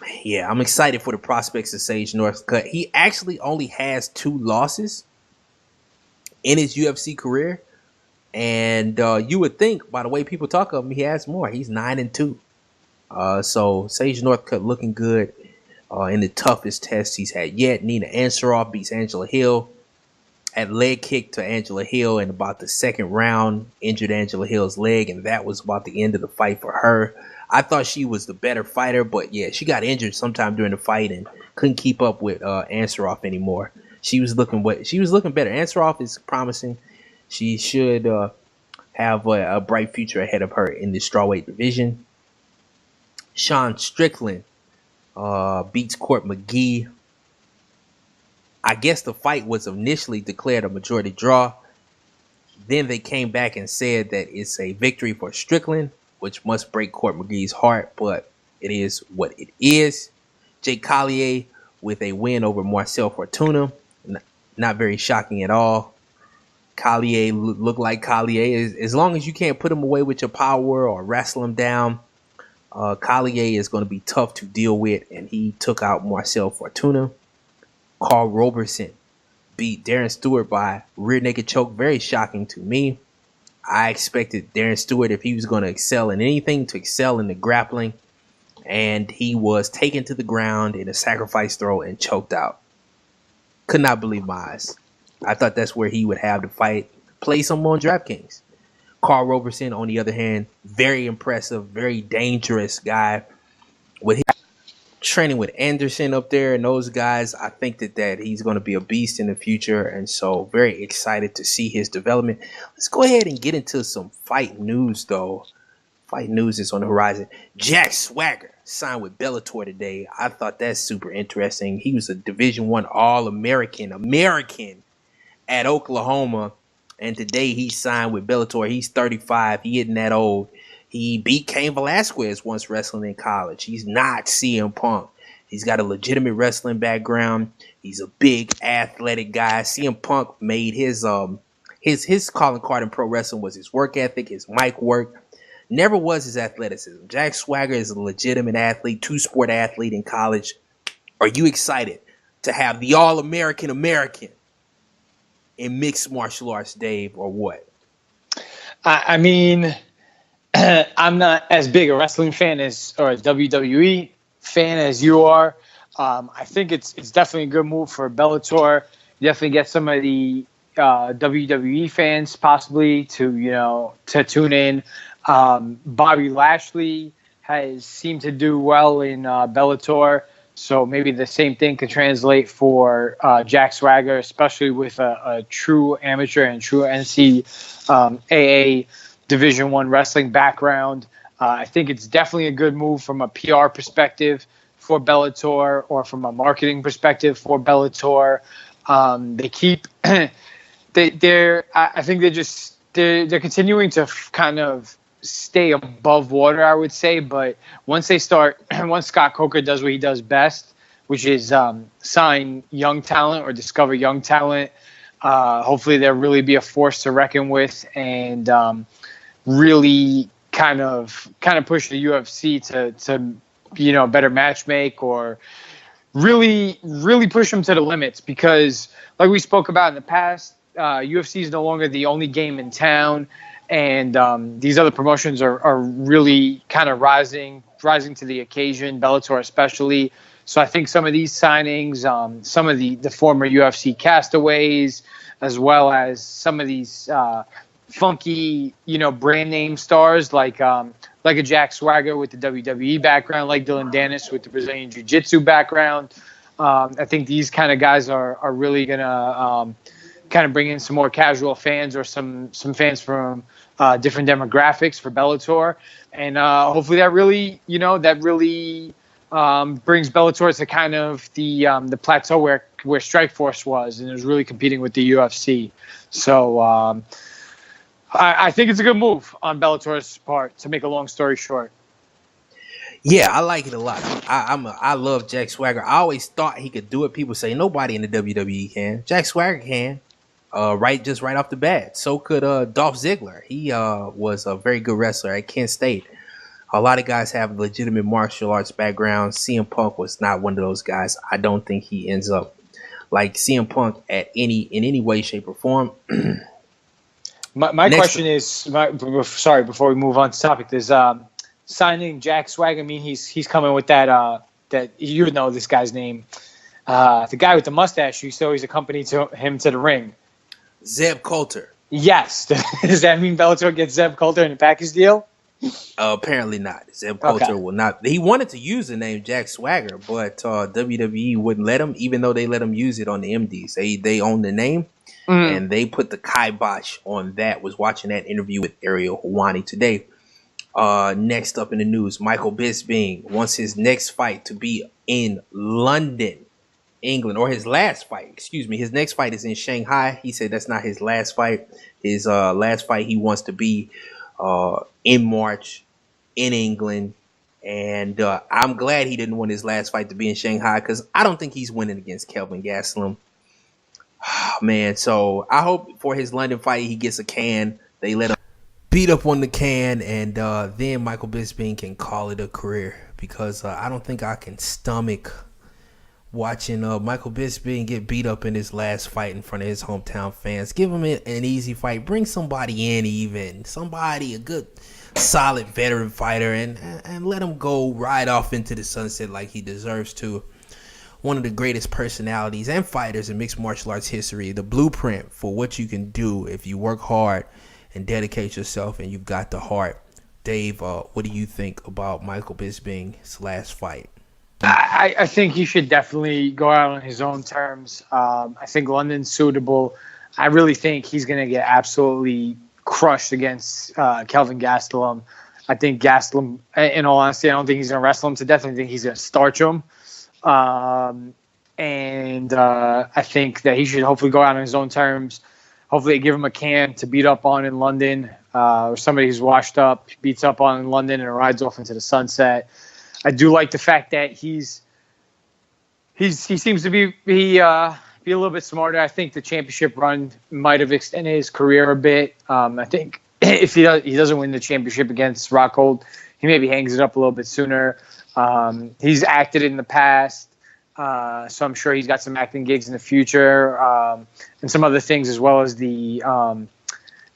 man, yeah, I'm excited for the prospects of Sage Northcutt. He actually only has 2 losses in his UFC career, and you would think by the way people talk of him, he has more. He's 9-2. So Sage Northcutt looking good in the toughest test he's had yet. Nina Ansaroff beats Angela Hill. At leg kick to Angela Hill in about the second round, injured Angela Hill's leg, and that was about the end of the fight for her. I thought she was the better fighter, but yeah, she got injured sometime during the fight and couldn't keep up with Ansaroff anymore. She was looking better. Ansaroff is promising. She should have a bright future ahead of her in the strawweight division. Sean Strickland beats Court McGee. I guess the fight was initially declared a majority draw. Then they came back and said that it's a victory for Strickland, which must break Court McGee's heart, but it is what it is. Jake Collier with a win over Marcel Fortuna. Not very shocking at all. Collier looked like Collier. As long as you can't put him away with your power or wrestle him down, Collier is going to be tough to deal with, and he took out Marcel Fortuna. Carl Roberson beat Darren Stewart by rear naked choke. Very shocking to me. I expected Darren Stewart, if he was going to excel in anything, to excel in the grappling. And he was taken to the ground in a sacrifice throw and choked out. Could not believe my eyes. I thought that's where he would have the fight. Play some on DraftKings. Carl Roberson, on the other hand, very impressive, very dangerous guy. With his training with Anderson up there and those guys, I think that he's going to be a beast in the future, and so very excited to see his development. Let's go ahead and get into some fight news, though. Fight news is on the horizon. Jack Swagger signed with Bellator today. I thought that's super interesting. He was a Division I All-American at Oklahoma, and today he signed with Bellator. He's 35. He isn't that old. He beat Cain Velasquez once wrestling in college. He's not CM Punk. He's got a legitimate wrestling background. He's a big athletic guy. CM Punk made his calling card in pro wrestling was his work ethic, his mic work. Never was his athleticism. Jack Swagger is a legitimate athlete, 2-sport athlete in college. Are you excited to have the All-American in mixed martial arts, Dave, or what? I mean, I'm not as big a wrestling fan or a WWE fan as you are. I think it's definitely a good move for Bellator. Definitely get some of the WWE fans possibly to tune in. Bobby Lashley has seemed to do well in Bellator, so maybe the same thing could translate for Jack Swagger, especially with a true amateur and true NCAA Division I wrestling background. I think it's definitely a good move from a PR perspective for Bellator, or from a marketing perspective for Bellator. They keep I think they're continuing to kind of stay above water, I would say. But once Scott Coker does what he does best, which is sign young talent or discover young talent, hopefully they'll really be a force to reckon with, and really kind of push the UFC to better matchmake, or really push them to the limits, because like we spoke about in the past, UFC is no longer the only game in town, and these other promotions are really kind of rising to the occasion, Bellator especially. So I think some of these signings, some of the former UFC castaways, as well as some of these funky, brand name stars like a Jack Swagger with the WWE background, like Dylan Dennis with the Brazilian Jiu-Jitsu background. I think these kind of guys are really gonna kind of bring in some more casual fans or some fans from different demographics for Bellator, and hopefully that really brings Bellator to kind of the plateau where Strikeforce was, and it was really competing with the UFC. So I think it's a good move on Bellator's part, to make a long story short. Yeah, I like it a lot. I love Jack Swagger. I always thought he could do it. People say nobody in the WWE can. Jack Swagger can. Right off the bat. So could Dolph Ziggler. He was a very good wrestler at Kent State. A lot of guys have legitimate martial arts backgrounds. CM Punk was not one of those guys. I don't think he ends up like CM Punk in any way, shape, or form. My question is, sorry, before we move on to topic, is signing Jack Swagger mean he's coming with that you know this guy's name, the guy with the mustache who always accompanied him to the ring, Zeb Coulter. Yes. Does that mean Bellator gets Zeb Coulter in a package deal? Apparently not. Zeb Coulter will not. He wanted to use the name Jack Swagger, but WWE wouldn't let him, even though they let him use it on the MDs. They own the name, and they put the kibosh on that. Was watching that interview with Ariel Helwani today. Next up in the news, Michael Bisping wants his next fight to be in London, England, or his last fight. Excuse me. His next fight is in Shanghai. He said that's not his last fight. His last fight he wants to be in March in England. And I'm glad he didn't want his last fight to be in Shanghai, because I don't think he's winning against Kelvin Gastelum. Man, so I hope for his London fight he gets a can. They let him beat up on the can, and then Michael Bisping can call it a career, because I don't think I can stomach watching Michael Bisping get beat up in his last fight in front of his hometown fans. Give him an easy fight. Bring somebody in, a good, solid veteran fighter, and let him go right off into the sunset like he deserves to. One of the greatest personalities and fighters in mixed martial arts history. The blueprint for what you can do if you work hard and dedicate yourself, and you've got the heart. Dave, what do you think about Michael Bisping's last fight? I think he should definitely go out on his own terms. I think London's suitable. I really think he's going to get absolutely crushed against Kelvin Gastelum. I think Gastelum, in all honesty, I don't think he's going to wrestle him to death. I think he's going to starch him. And I think that he should hopefully go out on his own terms. Hopefully give him a can to beat up on in London, or somebody who's washed up, beats up on in London and rides off into the sunset. I do like the fact that he seems to be a little bit smarter. I think the championship run might have extended his career a bit. I think if he doesn't win the championship against Rockhold, he maybe hangs it up a little bit sooner. He's acted in the past. So I'm sure he's got some acting gigs in the future, and some other things, as well as the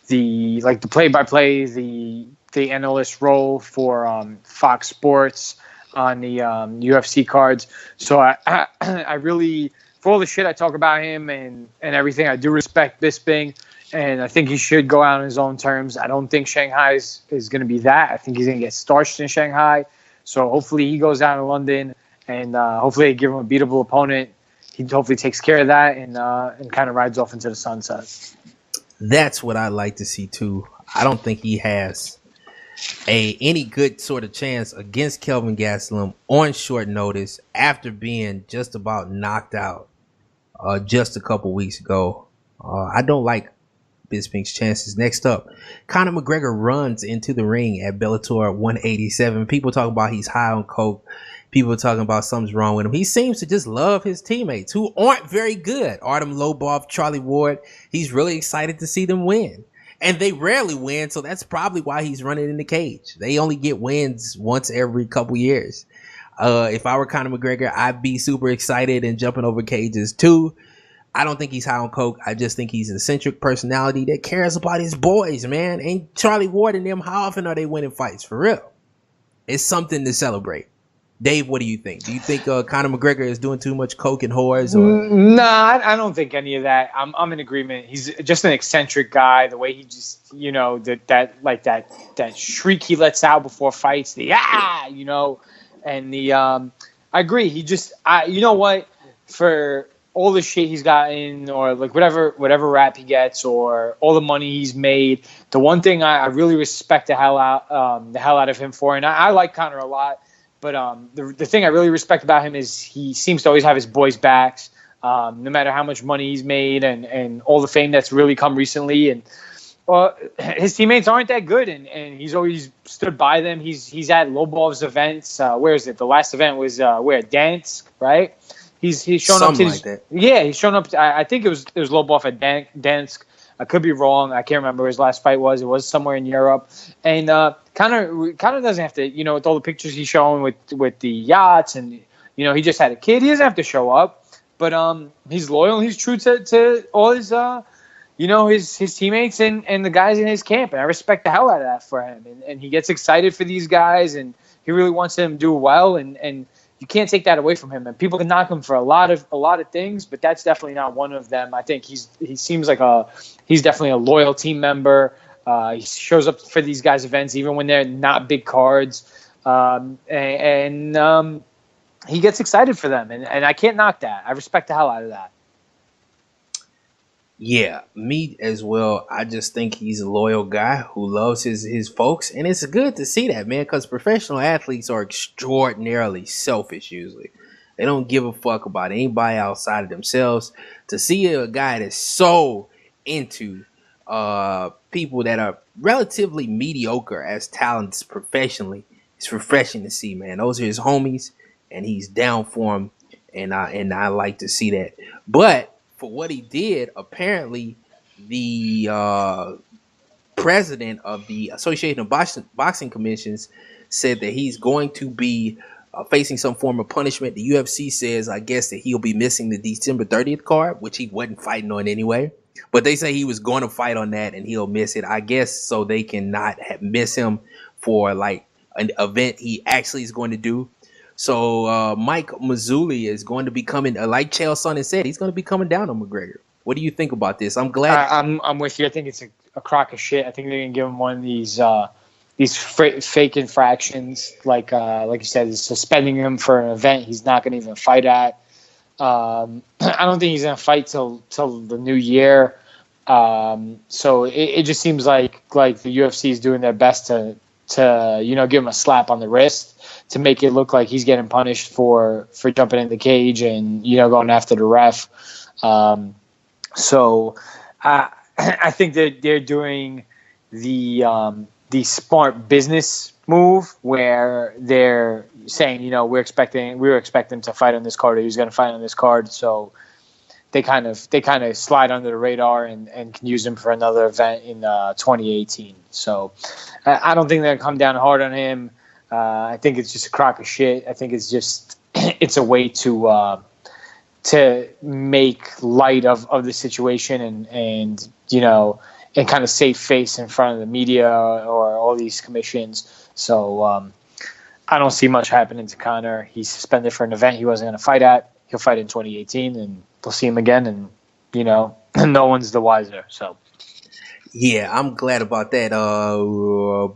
play-by-play, the analyst role for Fox Sports on the UFC cards. So I really, for all the shit I talk about him and everything, I do respect Bisping, and I think he should go out on his own terms. I don't think Shanghai is going to be that. I think he's going to get starched in Shanghai. So hopefully he goes out in London, and hopefully they give him a beatable opponent. He hopefully takes care of that and kind of rides off into the sunset. That's what I like to see too. I don't think he has any good sort of chance against Kelvin Gastelum on short notice after being just about knocked out just a couple weeks ago. I don't like Bisping's chances. Next up, Conor McGregor runs into the ring at Bellator 187. People talk about he's high on coke. People talking about something's wrong with him. He seems to just love his teammates who aren't very good. Artem Lobov, Charlie Ward. He's really excited to see them win. And they rarely win, so that's probably why he's running in the cage. They only get wins once every couple years. If I were Conor McGregor, I'd be super excited and jumping over cages too. I don't think he's high on coke. I just think he's an eccentric personality that cares about his boys, man. And Charlie Ward and them, how often are they winning fights? For real. It's something to celebrate. Dave, what do you think? Do you think Conor McGregor is doing too much coke and whores? Nah, I don't think any of that. I'm in agreement. He's just an eccentric guy. The way he just, that shriek he lets out before fights, and I agree. He just, you know what? For all the shit he's gotten, or like whatever rap he gets, or all the money he's made, the one thing I really respect the hell out of him for, and I like Conor a lot, but the thing I really respect about him is he seems to always have his boys' backs, no matter how much money he's made and all the fame that's really come recently. And his teammates aren't that good, and he's always stood by them. He's at Lobov's events. Where is it? The last event was where? Dansk, right? He's shown Something up like that. Yeah, he's shown up. I think it was Lobov at Dansk. I could be wrong. I can't remember where his last fight was. It was somewhere in Europe. And Conor doesn't have to, with all the pictures he's showing with the yachts, and he just had a kid. He doesn't have to show up, but he's loyal. He's true to all his his teammates and the guys in his camp, and I respect the hell out of that for him. And he gets excited for these guys, and he really wants them to do well, and you can't take that away from him. And people can knock him for a lot of things, but that's definitely not one of them. I think he seems like he's definitely a loyal team member. He shows up for these guys' events even when they're not big cards, and he gets excited for them, and I can't knock that. I respect the hell out of that. Yeah, me as well. I just think he's a loyal guy who loves his folks, and it's good to see that, man, because professional athletes are extraordinarily selfish usually. They don't give a fuck about anybody outside of themselves. To see a guy that's so into people that are relatively mediocre as talents professionally, it's refreshing to see, man. Those are his homies, and he's down for them, and I like to see that. But for what he did, apparently the president of the Association of Boxing Commissions said that he's going to be facing some form of punishment. The UFC says, I guess, that he'll be missing the December 30th card, which he wasn't fighting on anyway. But they say he was going to fight on that and he'll miss it, I guess, so they cannot miss him for like an event he actually is going to do. So Mike Mazzulli is going to be coming, like Chael Sonnen said, he's going to be coming down on McGregor. What do you think about this? I'm glad. I'm with you. I think it's a crock of shit. I think they're going to give him one of these fake infractions, like you said, suspending him for an event he's not going to even fight at. I don't think he's going to fight till the new year. So it just seems like the UFC is doing their best to give him a slap on the wrist to make it look like he's getting punished for jumping in the cage and going after the ref. So I think that they're doing the smart business move where they're saying we were expecting him to fight on this card, or he was going to fight on this card, so they kind of slide under the radar and can use him for another event in 2018. So I don't think they're going to come down hard on him. I think it's just a crock of shit. I think it's a way to make light of the situation and kind of save face in front of the media or all these commissions. So I don't see much happening to Conor. He's suspended for an event he wasn't going to fight at. He'll fight in 2018, and we'll see him again, and no one's the wiser. So Yeah, I'm glad about that.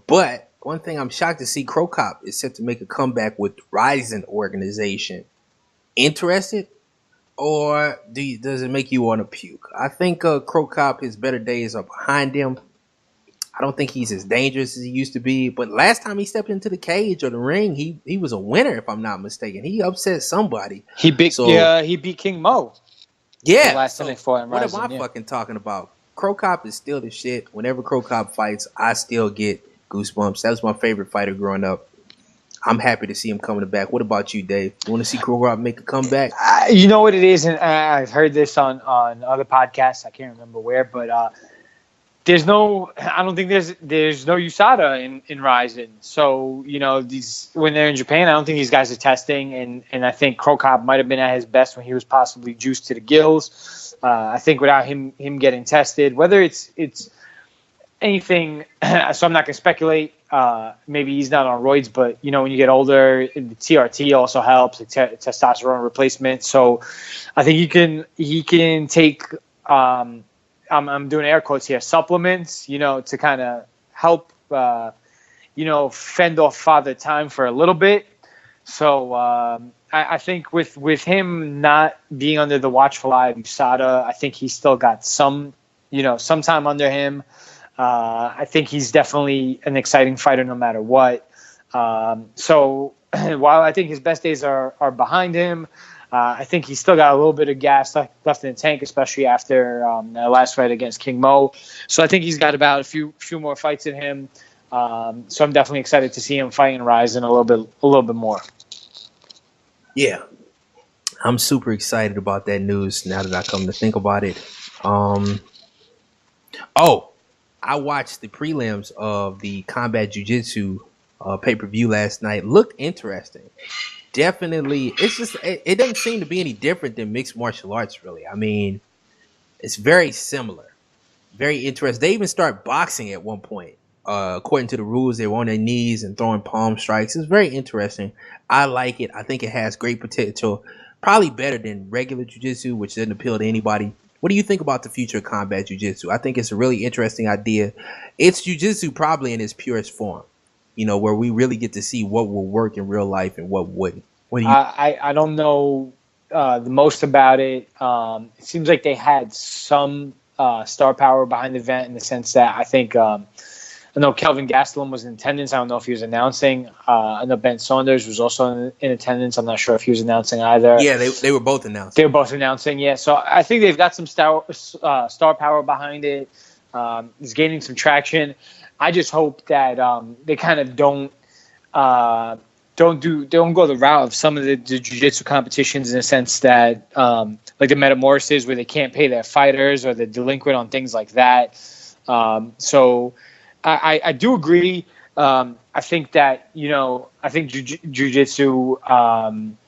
But one thing I'm shocked to see, Cro-Cop is set to make a comeback with Rising Organization. Interested? Or does it make you want to puke? I think Cro-Cop, his better days are behind him. I don't think he's as dangerous as he used to be. But last time he stepped into the cage or the ring, he was a winner, if I'm not mistaken. He upset somebody. He beat King Mo. Yeah. The last time they fought in Rising, what am I fucking talking about? Cro-Cop is still the shit. Whenever Cro-Cop fights, I still get goosebumps. That was my favorite fighter growing up. I'm happy to see him coming back. What about you, Dave? You want to see Cro-Cop make a comeback? You know what it is, and I've heard this on other podcasts. I can't remember where, but I don't think there's no USADA in Rising. So when they're in Japan, I don't think these guys are testing, and I think Cro-Cop might have been at his best when he was possibly juiced to the gills. I think without him getting tested, whether it's anything, so I'm not going to speculate. Maybe he's not on roids, but when you get older, the TRT also helps, the testosterone replacement. So I think he can take. I'm doing air quotes here, supplements, to kind of help, fend off Father Time for a little bit. So I think with him not being under the watchful eye of USADA, I think he's still got some time under him. I think he's definitely an exciting fighter no matter what. So while I think his best days are behind him, I think he's still got a little bit of gas left in the tank, especially after that last fight against King Mo. So I think he's got about a few more fights in him. So I'm definitely excited to see him fight and rise in a little bit more. Yeah, I'm super excited about that news now that I come to think about it. I watched the prelims of the Combat Jiu-Jitsu pay-per-view last night. Looked interesting. Definitely, it doesn't seem to be any different than mixed martial arts, really. I mean, it's very similar. Very interesting. They even start boxing at one point. According to the rules, they were on their knees and throwing palm strikes. It's very interesting. I like it. I think it has great potential. Probably better than regular jiu-jitsu, which doesn't appeal to anybody. What do you think about the future of combat jiu-jitsu? I think it's a really interesting idea. It's jiu-jitsu probably in its purest form, where we really get to see what will work in real life and what wouldn't. What do you? I don't know the most about it. It seems like they had some star power behind the event in the sense that I think I know Kelvin Gastelum was in attendance. I don't know if he was announcing. I know Ben Saunders was also in attendance. I'm not sure if he was announcing either. Yeah, they were both announcing. They were both announcing, yeah. So I think they've got some star power behind it. It's gaining some traction. I just hope that they kind of don't go the route of some of the jiu-jitsu competitions in the sense that like the Metamorphoses where they can't pay their fighters or they're delinquent on things like that. So I do agree. I think that, I think jiu-jitsu, when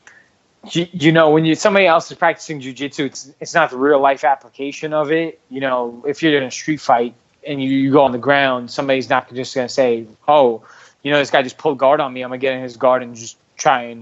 somebody else is practicing jiu-jitsu, it's not the real life application of it. If you're in a street fight and you go on the ground, somebody's not just going to say, oh, this guy just pulled guard on me. I'm going to get in his guard and just try and,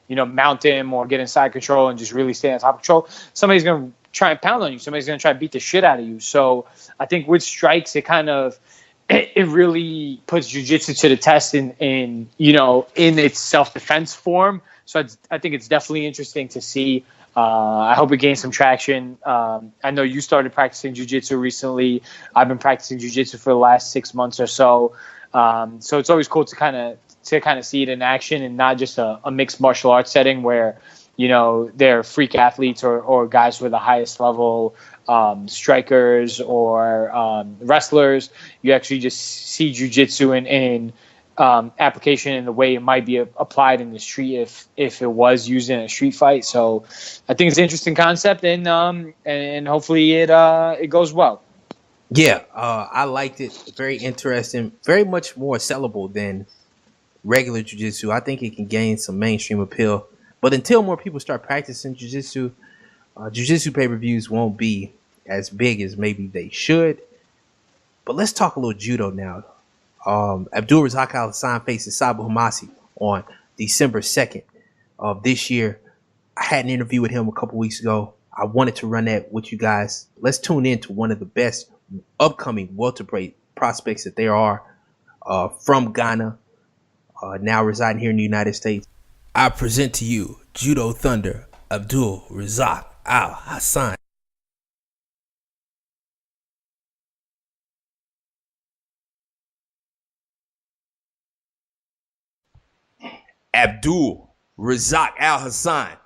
mount him or get inside control and just really stay on top of control. Somebody's going to try and pound on you. Somebody's going to try and beat the shit out of you. So I think with strikes, it really puts jiu-jitsu to the test in its self-defense form. So I think it's definitely interesting to see. I hope it gains some traction. I know you started practicing jiu-jitsu recently. I've been practicing jiu-jitsu for the last 6 months or so. So it's always cool to kind of see it in action and not just a mixed martial arts setting where, they're freak athletes or guys with the highest level strikers or wrestlers. You actually just see jiu-jitsu in application in the way it might be applied in the street if it was used in a street fight. So I think it's an interesting concept and hopefully it goes well. Yeah, I liked it. Very interesting. Very much more sellable than regular jiu-jitsu. I think it can gain some mainstream appeal. But until more people start practicing jiu-jitsu, jiu-jitsu pay-per-views won't be as big as maybe they should. But let's talk a little judo now. Abdul Razaak Al Hasaan faces Sabu Hamasi on December 2nd of this year. I had an interview with him a couple weeks ago. I wanted to run that with you guys. Let's tune in to one of the best upcoming welterweight prospects that there are from Ghana, now residing here in the United States. I present to you Judo Thunder, Abdul Razaak Al Hasaan. Abdul Razaak Al Hasaan,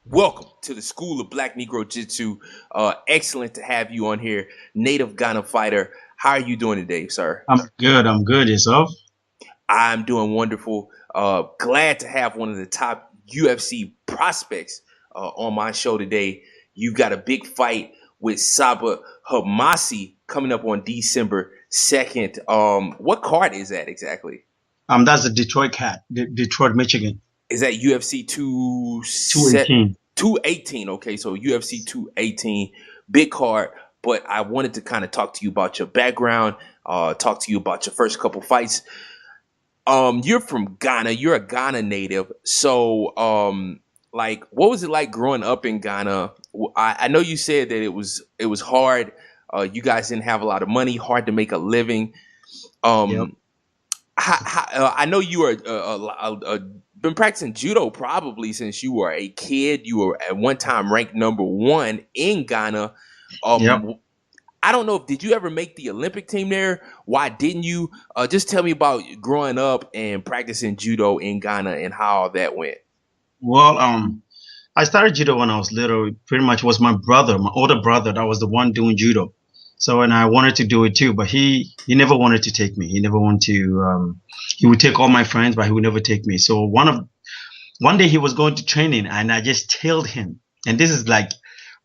welcome to the School of BlackNegroJitsu. Excellent to have you on here, native Ghana fighter. How are you doing today, sir? I'm good. Yourself? I'm doing wonderful. Glad to have one of the top UFC prospects on my show today. You've got a big fight with Sabu Hamasi coming up on December 2nd. What card is that exactly? That's the Detroit Cat, Detroit, Michigan. Is that UFC 218? 218. Okay, so UFC 218, big card. But I wanted to kind of talk to you about your background, talk to you about your first couple fights. You're from Ghana. You're a Ghana native. So, what was it like growing up in Ghana? I know you said that it was hard. You guys didn't have a lot of money, hard to make a living. Yep. I know you are a been practicing judo probably since you were a kid. You were at one time ranked #1 in Ghana. Yep. I don't know if did you ever make the Olympic team there? Why didn't you? Just tell me about growing up and practicing judo in Ghana and how all that went. Well, I started judo when I was little. It pretty much was my brother, my older brother, that was the one doing judo. So, and I wanted to do it too, but he never wanted to take me. He never wanted to. He would take all my friends, but he would never take me. So one day he was going to training, and I just tailed him. And this is like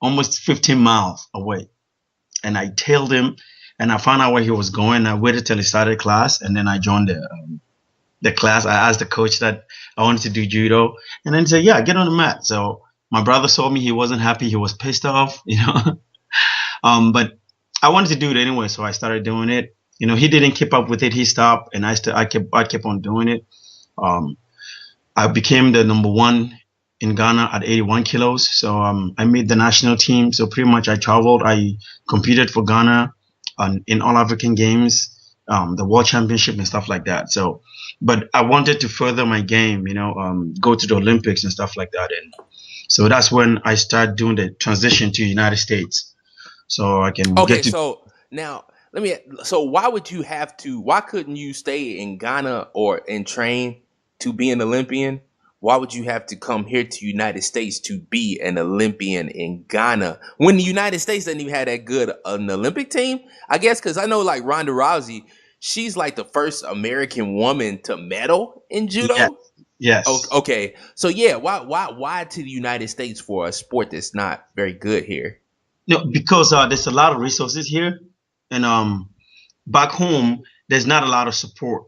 almost 15 miles away. And I tailed him, and I found out where he was going. I waited till he started class, and then I joined the class. I asked the coach that I wanted to do judo, and then he said, "Yeah, get on the mat." So my brother saw me. He wasn't happy. He was pissed off, But I wanted to do it anyway, so I started doing it. He didn't keep up with it. He stopped, and I kept on doing it. I became the #1 in Ghana at 81 kilos. So I made the national team. So pretty much I traveled. I competed for Ghana in all African games, the World Championship and stuff like that. So, but I wanted to further my game, go to the Olympics and stuff like that. And so that's when I started doing the transition to United States. So I can Okay, get to. so now so why couldn't you stay in Ghana and train to be an Olympian? Why would you have to come here to United States to be an Olympian in Ghana when the United States doesn't even have that good an Olympic team? I guess because I know like Ronda Rousey, she's like the first American woman to medal in judo. Yeah. Yes. Okay. So yeah, why to the United States for a sport that's not very good here? No, because there's a lot of resources here, and back home there's not a lot of support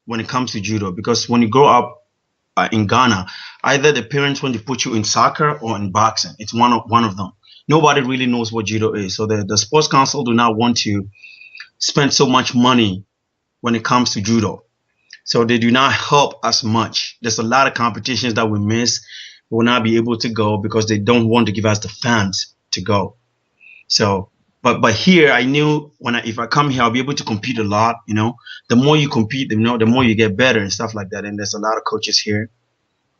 when it comes to judo. Because when you grow up in Ghana, either the parents want to put you in soccer or in boxing. It's one of them. Nobody really knows what judo is. So the sports council do not want to spend so much money when it comes to judo. So they do not help as much. There's a lot of competitions that we miss. We will not be able to go because they don't want to give us the funds to go. So, but here I knew if I come here, I'll be able to compete a lot. The more you compete, the more you get better and stuff like that. And there's a lot of coaches here.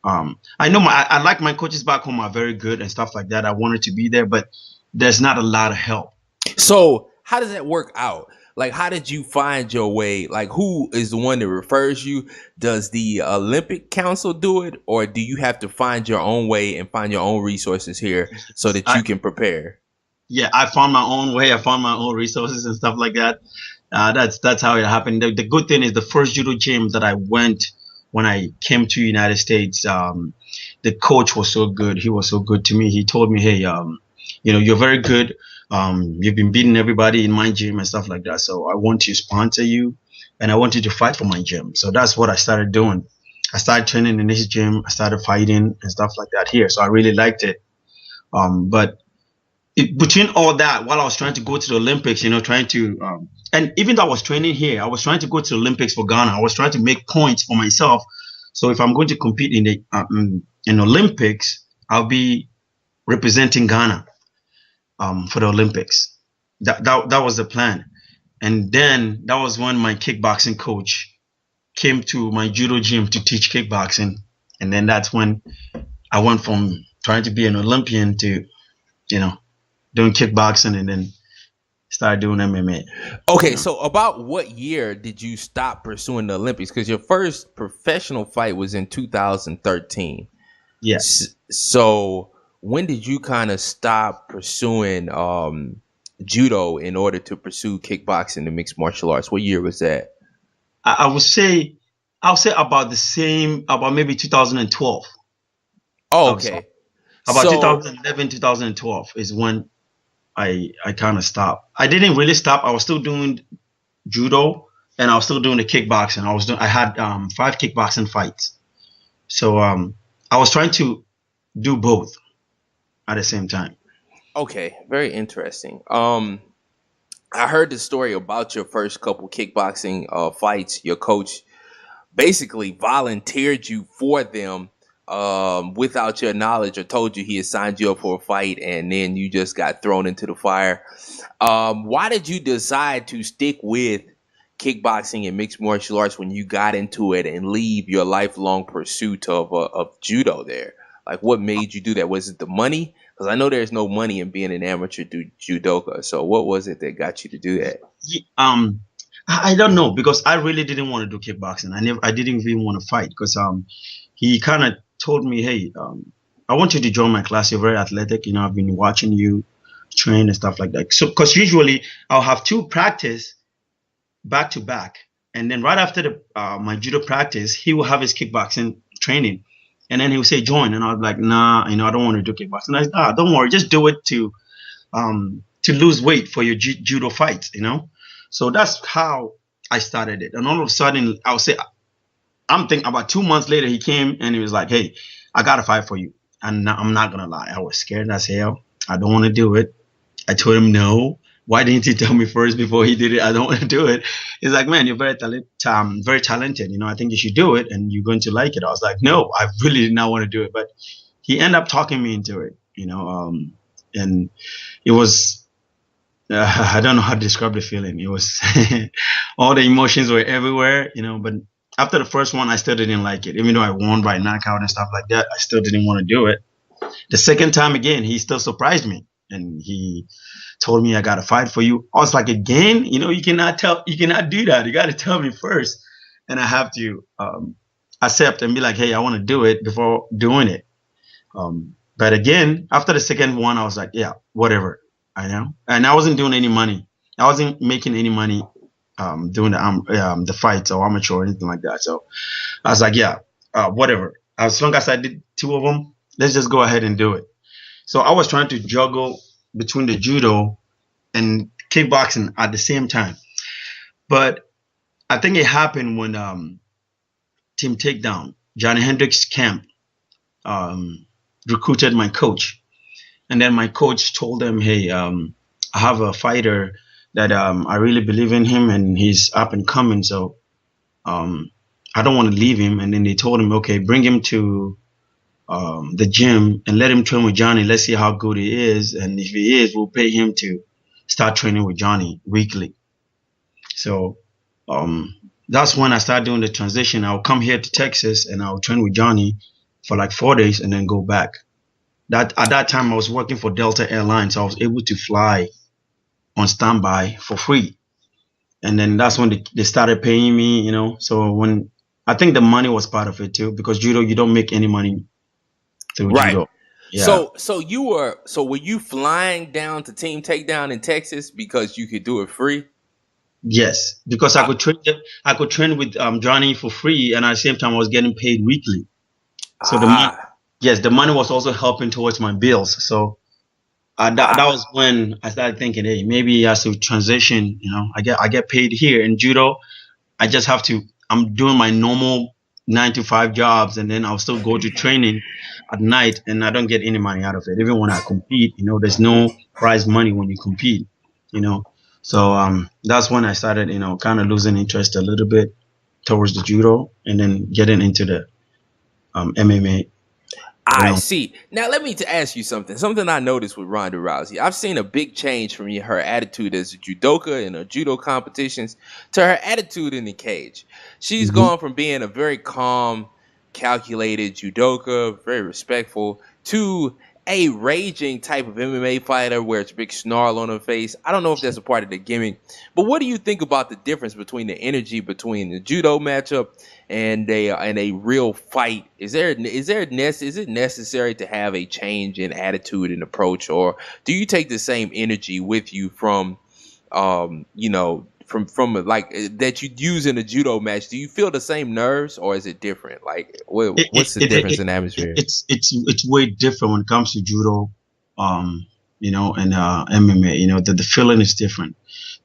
I know I like my coaches back home are very good and stuff like that. I wanted to be there, but there's not a lot of help. So how does that work out? Like, how did you find your way? Like, who is the one that refers you? Does the Olympic Council do it, or do you have to find your own way and find your own resources here so that you can prepare? Yeah, I found my own way. I found my own resources and stuff like that. That's how it happened. The good thing is the first judo gym that I went when I came to United States, the coach was so good. He was so good to me. He told me, "Hey, you're very good. You've been beating everybody in my gym and stuff like that. So I want to sponsor you, and I want you to fight for my gym." So that's what I started doing. I started training in this gym. I started fighting and stuff like that here. So I really liked it. But between all that, while I was trying to go to the Olympics, and even though I was training here, I was trying to go to the Olympics for Ghana. I was trying to make points for myself. So if I'm going to compete in the Olympics, I'll be representing Ghana for the Olympics. That was the plan. And then that was when my kickboxing coach came to my judo gym to teach kickboxing. And then that's when I went from trying to be an Olympian to, doing kickboxing, and then started doing MMA. Okay, so about what year did you stop pursuing the Olympics? Because your first professional fight was in 2013. Yes. So when did you kind of stop pursuing judo in order to pursue kickboxing and mixed martial arts? What year was that? I'll say about the same, about maybe 2012. Oh, okay. About 2011, 2012 is when I kind of stopped. I didn't really stop. I was still doing judo and I was still doing the kickboxing. I had 5 kickboxing fights. So I was trying to do both at the same time. Okay, very interesting. I heard the story about your first couple kickboxing fights. Your coach basically volunteered you for them without your knowledge, or told you he had signed you up for a fight, and then you just got thrown into the fire. Why did you decide to stick with kickboxing and mixed martial arts when you got into it and leave your lifelong pursuit of judo there? Like, what made you do that? Was it the money? Because I know there's no money in being an amateur judoka. So what was it that got you to do that? I don't know, because I really didn't want to do kickboxing. I didn't even want to fight, because he kind of told me, hey, I want you to join my class. You're very athletic. You know, I've been watching you train and stuff like that. So, because usually I'll have 2 practice back to back, and then right after my judo practice, he will have his kickboxing training, and then he would say join, and I was like, nah, you know, I don't want to do kickboxing. I said, don't worry, just do it to lose weight for your judo fights, you know. So that's how I started it. And all of a sudden, I'll say, I'm thinking about 2 months later, he came and he was like, hey, I got to fight for you. And I'm not going to lie, I was scared as hell. I don't want to do it. I told him no. Why didn't he tell me first before he did it? I don't want to do it. He's like, man, you're very talented. You know, I think you should do it and you're going to like it. I was like, no, I really did not want to do it. But he ended up talking me into it, you know, and it was, I don't know how to describe the feeling. It was, all the emotions were everywhere, you know, but after the first one, I still didn't like it. Even though I won by knockout and stuff like that, I still didn't want to do it. The second time again, he still surprised me. And he told me, I got to fight for you. I was like, again, you know, you cannot do that. You got to tell me first. And I have to accept and be like, hey, I want to do it before doing it. But again, after the second one, I was like, yeah, whatever. I know. And I wasn't doing any money. I wasn't making any money doing the fights or amateur or anything like that. So I was like, yeah, whatever. As long as I did 2 of them, let's just go ahead and do it. So I was trying to juggle between the judo and kickboxing at the same time. But I think it happened when Team Takedown, Johnny Hendricks Camp, recruited my coach. And then my coach told them, hey, I have a fighter that I really believe in him and he's up and coming. So I don't want to leave him. And then they told him, okay, bring him to the gym and let him train with Johnny. Let's see how good he is. And if he is, we'll pay him to start training with Johnny weekly. So that's when I started doing the transition. I'll come here to Texas and I'll train with Johnny for like 4 days and then go back. At that time, I was working for Delta Airlines. So I was able to fly on standby for free. And then that's when they started paying me, you know. So when I think the money was part of it too, because judo, you don't make any money through judo. Yeah. So were you flying down to Team Takedown in Texas because you could do it free? Yes, because I could train with Johnny for free, and at the same time I was getting paid weekly. So the money was also helping towards my bills. So that was when I started thinking, hey, maybe I should transition. You know, I get paid here in judo. I just have to. I'm doing my normal 9-to-5 jobs, and then I'll still go to training at night, and I don't get any money out of it. Even when I compete, you know, there's no prize money when you compete. You know, so that's when I started, you know, kind of losing interest a little bit towards the judo, and then getting into the MMA. I see. Now let me ask you something. Something I noticed with Ronda Rousey. I've seen a big change from her attitude as a judoka in her judo competitions to her attitude in the cage. She's gone from being a very calm, calculated judoka, very respectful, to a raging type of MMA fighter where it's a big snarl on her face. I don't know if that's a part of the gimmick, but what do you think about the difference between the energy between the judo matchup and a real fight? Is it necessary to have a change in attitude and approach, or do you take the same energy with you from from like that you use in a judo match? Do you feel the same nerves, or is it different? Like, what's the difference in atmosphere? It's way different when it comes to judo, you know, and MMA. You know, the feeling is different,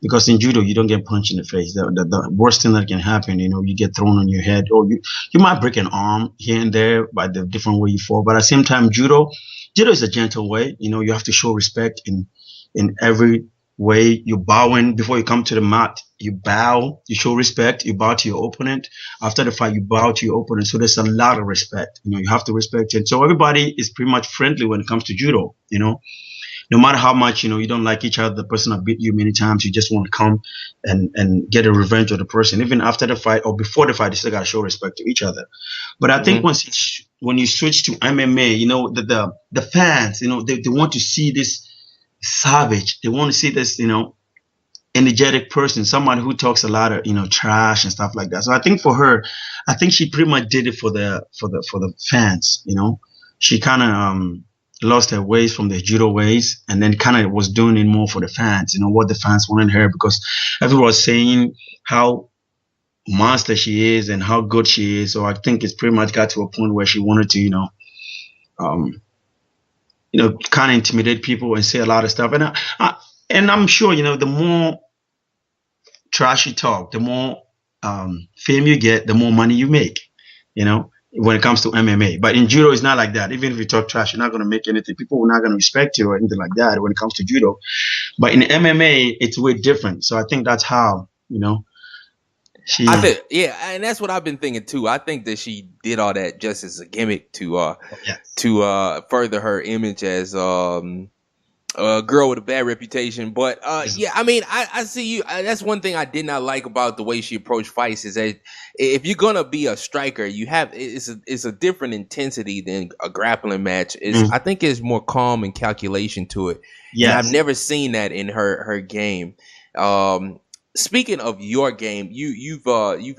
because in judo you don't get punched in the face. The worst thing that can happen, you know, you get thrown on your head, or you might break an arm here and there by the different way you fall. But at the same time, judo is a gentle way. You know, you have to show respect in every way. You're bowing before you come to the mat. You bow, you show respect, you bow to your opponent. After the fight, you bow to your opponent. So there's a lot of respect. You know, you have to respect it. So everybody is pretty much friendly when it comes to judo, you know. no matter how much you don't like each other, the person that beat you many times, you just want to come and get a revenge of the person. Even after the fight or before the fight, you still gotta show respect to each other. But I think when you switch to MMA, the fans, they want to see this savage. They want to see this, energetic person, somebody who talks a lot of trash and stuff like that. So I think for her, I think she pretty much did it for the fans. She kind of lost her ways from the judo ways, and then kind of was doing it more for the fans. What the fans wanted her, because everyone was saying how monster she is and how good she is. So I think it's pretty much got to a point where she wanted to kind of intimidate people and say a lot of stuff. And I'm sure the more trash you talk, the more fame you get, the more money you make, when it comes to MMA. But in judo, it's not like that. Even if you talk trash, you're not going to make anything. People are not going to respect you or anything like that when it comes to judo. But in MMA, it's way different. So I think that's how, I think, yeah, and that's what I've been thinking too. I think that she did all that just as a gimmick to further her image as a girl with a bad reputation. But yeah, I mean, I see you. That's one thing I did not like about the way she approached fights, is that if you're gonna be a striker, it's a different intensity than a grappling match. I think it's more calm and calculation to it. Yes. And I've never seen that in her game. Speaking of your game, you've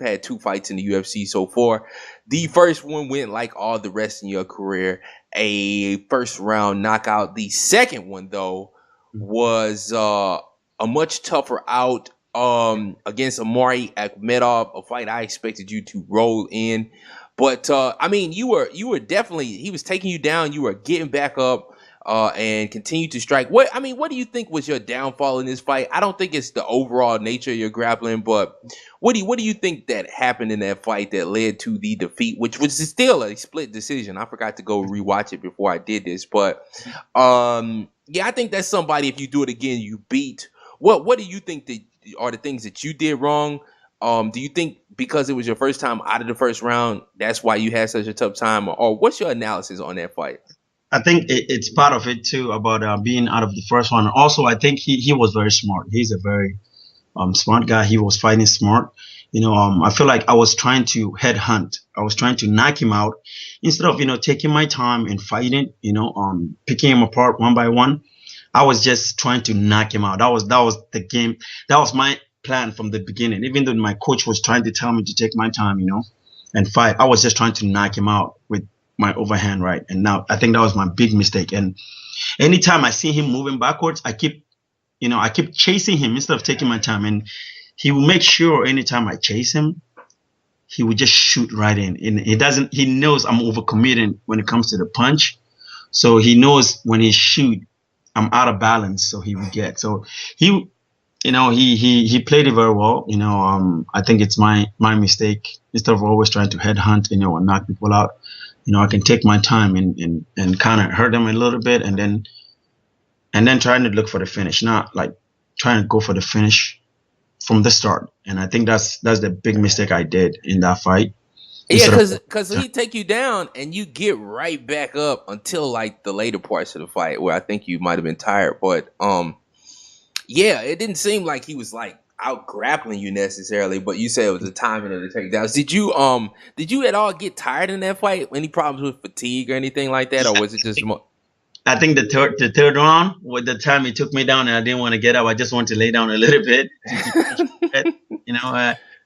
had 2 fights in the UFC so far. The first one went like all the rest in your career, a first round knockout. The second one though was a much tougher out against Amari Akhmedov, a fight I expected you to roll in. But I mean, you were definitely, he was taking you down, you were getting back up and continue to strike. What do you think was your downfall in this fight? I don't think it's the overall nature of your grappling, but what do you think that happened in that fight that led to the defeat, which was still a split decision? I forgot to go rewatch it before I did this, but yeah, I think that's somebody, if you do it again, you beat. What do you think that are the things that you did wrong? Do you think because it was your first time out of the first round, that's why you had such a tough time, or what's your analysis on that fight? I think it's part of it too, about being out of the first one. Also, I think he was very smart. He's a very smart guy. He was fighting smart. I feel like I was trying to headhunt. I was trying to knock him out instead of taking my time and fighting. Picking him apart one by one. I was just trying to knock him out. That was the game. That was my plan from the beginning. Even though my coach was trying to tell me to take my time, and fight, I was just trying to knock him out with my overhand right. And now I think that was my big mistake. And anytime I see him moving backwards, I keep chasing him instead of taking my time. And he will make sure anytime I chase him, he will just shoot right in. And he knows I'm overcommitting when it comes to the punch. So he knows when he shoot, I'm out of balance. So he will get. So he played it very well. I think it's my mistake. Instead of always trying to headhunt, and knock people out, I can take my time and kind of hurt them a little bit, and then trying to look for the finish, not like trying to go for the finish from the start. And I think that's the big mistake I did in that fight. Yeah, because he take you down and you get right back up until like the later parts of the fight where I think you might have been tired. But yeah, it didn't seem like he was like out grappling you necessarily, but you said it was the timing of the takedowns. Did you at all get tired in that fight? Any problems with fatigue or anything like that, or was it just more? I think the third round, with the time he took me down and I didn't want to get up, I just wanted to lay down a little bit.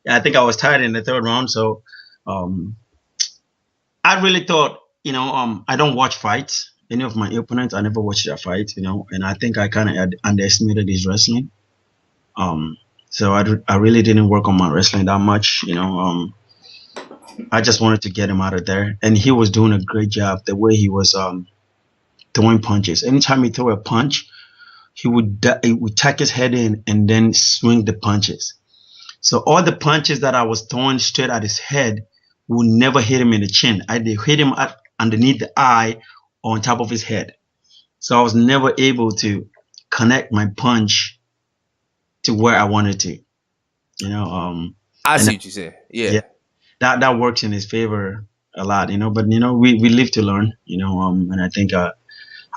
I think I was tired in the third round, so I really thought, I don't watch fights. Any of my opponents, I never watched their fights, and I think I kind of underestimated his wrestling. So I really didn't work on my wrestling that much, I just wanted to get him out of there, and he was doing a great job. The way he was throwing punches. Anytime he threw a punch, he would tuck his head in and then swing the punches. So all the punches that I was throwing straight at his head would never hit him in the chin. I did hit him underneath the eye or on top of his head. So I was never able to connect my punch to where I wanted to. I see what you said. Yeah. That works in his favor a lot, but we live to learn, and I think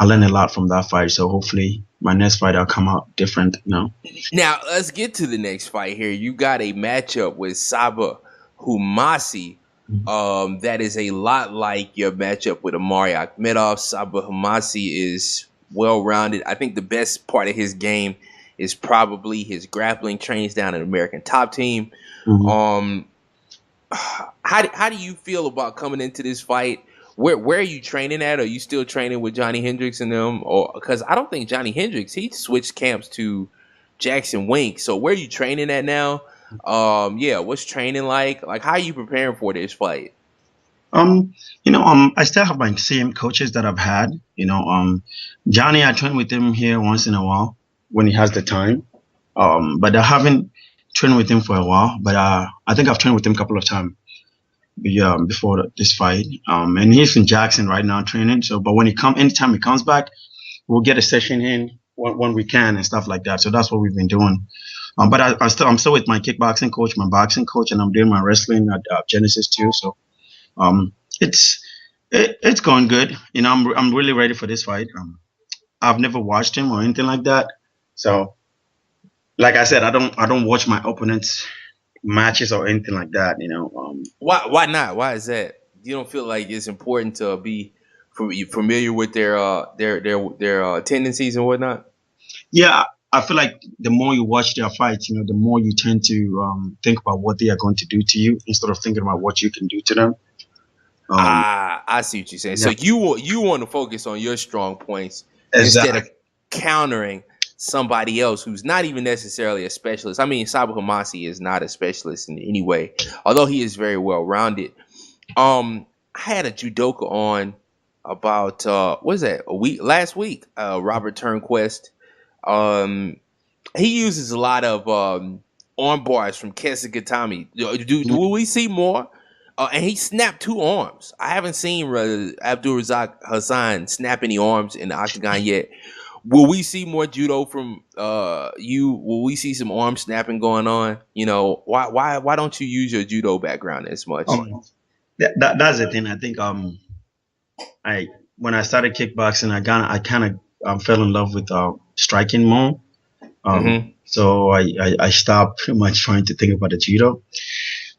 I learned a lot from that fight. So hopefully my next fight I'll come out different. Now let's get to the next fight here. You got a matchup with Saba Humasi. That is a lot like your matchup with Amari Akhmedov. Saba Humasi is well-rounded. I think the best part of his game is probably his grappling. Trains down at American Top Team. How do you feel about coming into this fight? Where are you training at? Are you still training with Johnny Hendricks and them? Or because I don't think Johnny Hendricks, he switched camps to Jackson Wink. So where are you training at now? What's training like? Like, how are you preparing for this fight? I still have my same coaches that I've had. Johnny, I train with him here once in a while when he has the time. But I haven't trained with him for a while. But I think I've trained with him a couple of times. Before this fight, and he's in Jackson right now training. So, but anytime he comes back, we'll get a session in when we can and stuff like that. So that's what we've been doing. But I'm still with my kickboxing coach, my boxing coach, and I'm doing my wrestling at Genesis too. So, it's going good. I'm really ready for this fight. I've never watched him or anything like that. So, like I said, I don't watch my opponents' matches or anything like that. Why not? Why is that? You don't feel like it's important to be familiar with their tendencies and whatnot? Yeah, I feel like the more you watch their fights, the more you tend to think about what they are going to do to you instead of thinking about what you can do to them. I see what you're saying. Yeah. So you want to focus on your strong points Exactly. instead of countering somebody else who's not even necessarily a specialist. I mean, Saba Humasi is not a specialist in any way, although he is very well rounded. I had a judoka on about last week, Robert Turnquest. He uses a lot of arm bars from Kesagatami. Do we see more? And he snapped 2 arms. I haven't seen Abdul Razaak Hasaan snap any arms in the octagon yet. Will we see more judo from you? Will we see some arm snapping going on? Why don't you use your judo background as much? That's the thing. I think when I started kickboxing, I kind of fell in love with striking more. So I stopped pretty much trying to think about the judo.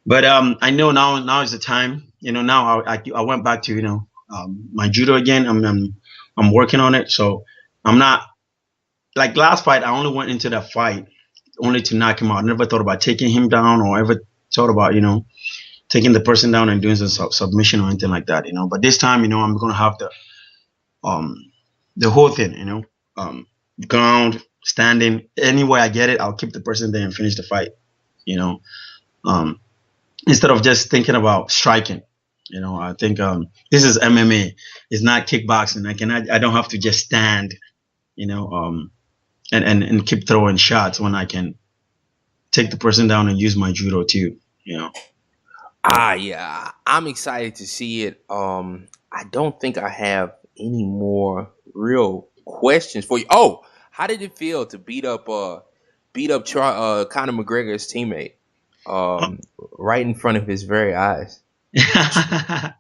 But I know now is the time. Now I went back to my judo again. I'm working on it. So I'm not like last fight. I only went into that fight only to knock him out. I never thought about taking him down or ever thought about taking the person down and doing some submission or anything like that. But this time, I'm gonna have the whole thing. Ground, standing, anywhere I get it, I'll keep the person there and finish the fight. Instead of just thinking about striking. I think this is MMA. It's not kickboxing. I don't have to just stand, and keep throwing shots when I can take the person down and use my judo too. Yeah. I'm excited to see it. I don't think I have any more real questions for you. Oh, how did it feel to beat up Conor McGregor's teammate? Right in front of his very eyes.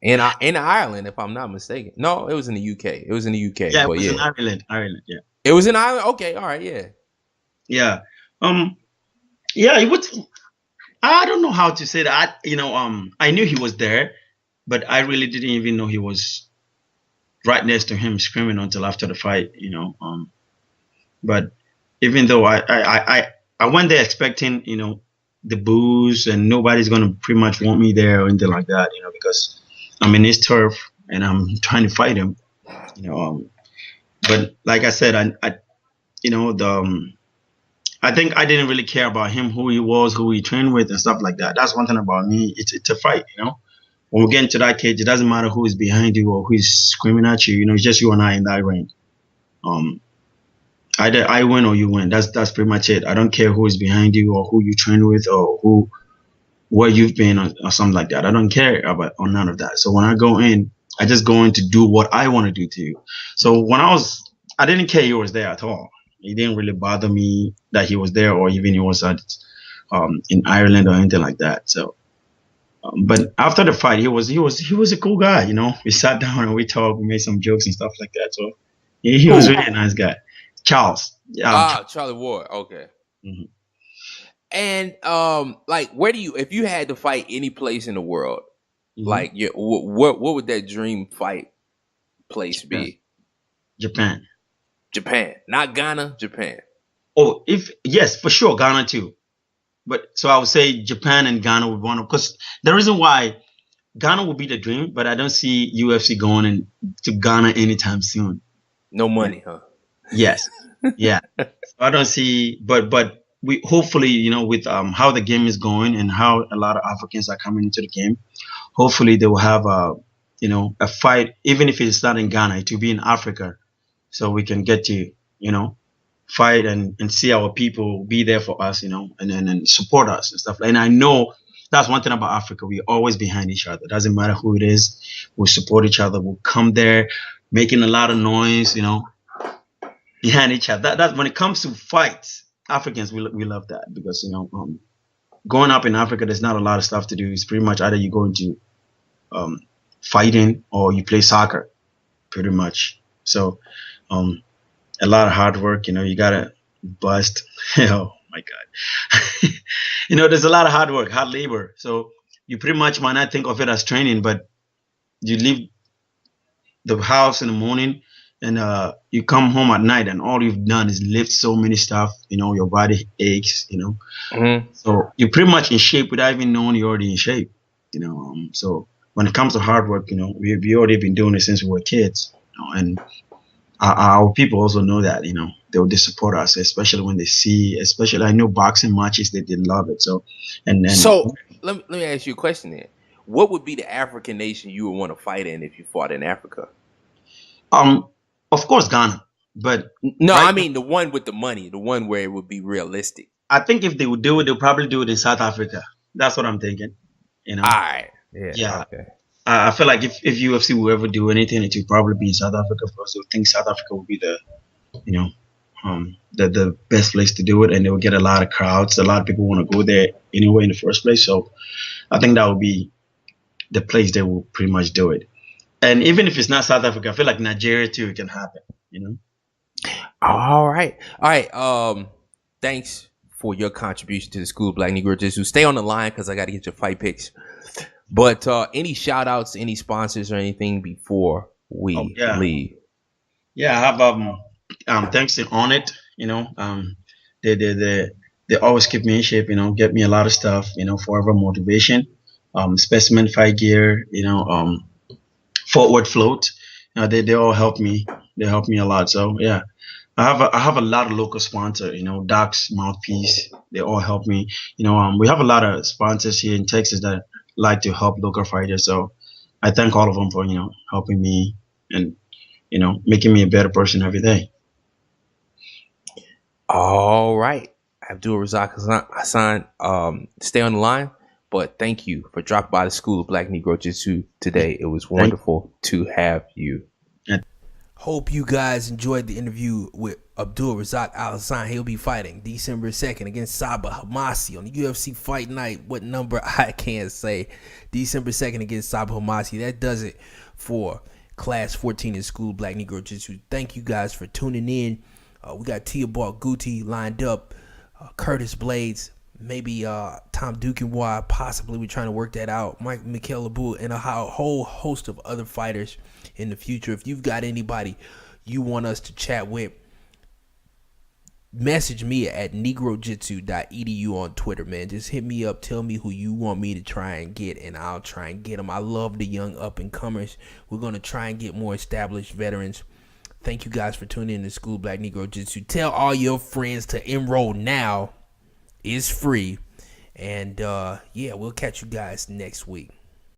in Ireland, if I'm not mistaken. No, it was in the UK. It was in the UK. Yeah, it was in Ireland. Yeah. It was in Ireland? Okay, all right, yeah. Yeah. Yeah, it was. I don't know how to say that. I knew he was there, but I really didn't even know he was right next to him screaming until after the fight, But even though I went there expecting, the boos and nobody's gonna pretty much want me there or anything like that, because I'm in his turf and I'm trying to fight him, But like I said, I think I didn't really care about him, who he was, who he trained with, and stuff like that. That's one thing about me. It's a fight, When we get into that cage, it doesn't matter who is behind you or who is screaming at you. It's just you and I in that ring. Either I win or you win. That's pretty much it. I don't care who is behind you or who you train with or where you've been or something like that. I don't care about none of that. So when I go in, I just go in to do what I want to do to you. So when I didn't care he was there at all. It didn't really bother me that he was there or even he was in Ireland or anything like that. So, but after the fight, he was a cool guy. We sat down and we talked, we made some jokes and stuff like that. So He was really a nice guy. Charles. Charlie Ward. Okay. Mhm. And like, where do you, if you had to fight any place in the world, Mhm. like, what would that dream fight place be? Japan. Japan, not Ghana. Japan. Oh, yes, for sure, Ghana too. But so I would say Japan and Ghana would want to, because the reason why Ghana would be the dream, but I don't see UFC going to Ghana anytime soon. No money, huh? Yes, yeah. So I don't see, but we hopefully, with how the game is going and how a lot of Africans are coming into the game, hopefully they will have a fight, even if it's not in Ghana, it will be in Africa, so we can get to fight and see our people be there for us, and support us and stuff. And I know that's one thing about Africa. We're always behind each other. Doesn't matter who it is. We support each other. We'll come there making a lot of noise, behind each other. That when it comes to fights, Africans, we love that because, growing up in Africa, there's not a lot of stuff to do. It's pretty much either you go into fighting or you play soccer, pretty much. So, a lot of hard work, you gotta bust. Oh my God. There's a lot of hard work, hard labor. So you pretty much might not think of it as training, but you leave the house in the morning and you come home at night and all you've done is lift so many stuff, your body aches, Mm-hmm. So you're pretty much in shape without even knowing you're already in shape, so when it comes to hard work, we already been doing it since we were kids, and our people also know that, they support us, especially when they see, especially I know boxing matches, they love it. So, and so let me ask you a question then. What would be the African nation you would want to fight in if you fought in Africa? Of course Ghana, but no, I mean the one with the money, the one where it would be realistic. I think if they would do it, they'll probably do it in South Africa. That's what I'm thinking. All right. Yeah. Okay. I feel like if UFC will ever do anything, it will probably be in South Africa first. I think South Africa will be the best place to do it, and they will get a lot of crowds. A lot of people want to go there anyway in the first place. So I think that will be the place they will pretty much do it. And even if it's not South Africa, I feel like Nigeria too, it can happen. All right. Thanks for your contribution to the School of Black Negro Jitsu. Stay on the line because I got to get your fight picks. But any shout outs, any sponsors or anything before we leave? Yeah, I have thanks to On It, they always keep me in shape, get me a lot of stuff, forever motivation, specimen fight gear, forward float. They all help me. They help me a lot. So yeah. I have a lot of local sponsors, Doc's Mouthpiece. They all help me. We have a lot of sponsors here in Texas that like to help local fighters. So I thank all of them for, helping me and, making me a better person every day. All right. Abdul Razaak Hasaan, stay on the line. But thank you for dropping by the School of Black Negro Jitsu today. It was wonderful to have you. Hope you guys enjoyed the interview with Abdul Razaak Al Hasaan. He'll be fighting December 2nd against Sabah Hamasi on the UFC Fight Night. What number? I can't say. December 2nd against Sabah Hamasi. That does it for Class 14 in School Black Negro Jitsu. Thank you guys for tuning in. We got Tia Bart Guti lined up, Curtis Blades, maybe Tom Duquesnoy, possibly. We're trying to work that out. Mike Mikhail Abu, and a whole host of other fighters in the future. If you've got anybody you want us to chat with, message me at negrojitsu.edu on Twitter, man. Just hit me up. Tell me who you want me to try and get, and I'll try and get them. I love the young up-and-comers. We're going to try and get more established veterans. Thank you guys for tuning in to School Black Negro Jitsu. Tell all your friends to enroll now. It's free. And, we'll catch you guys next week.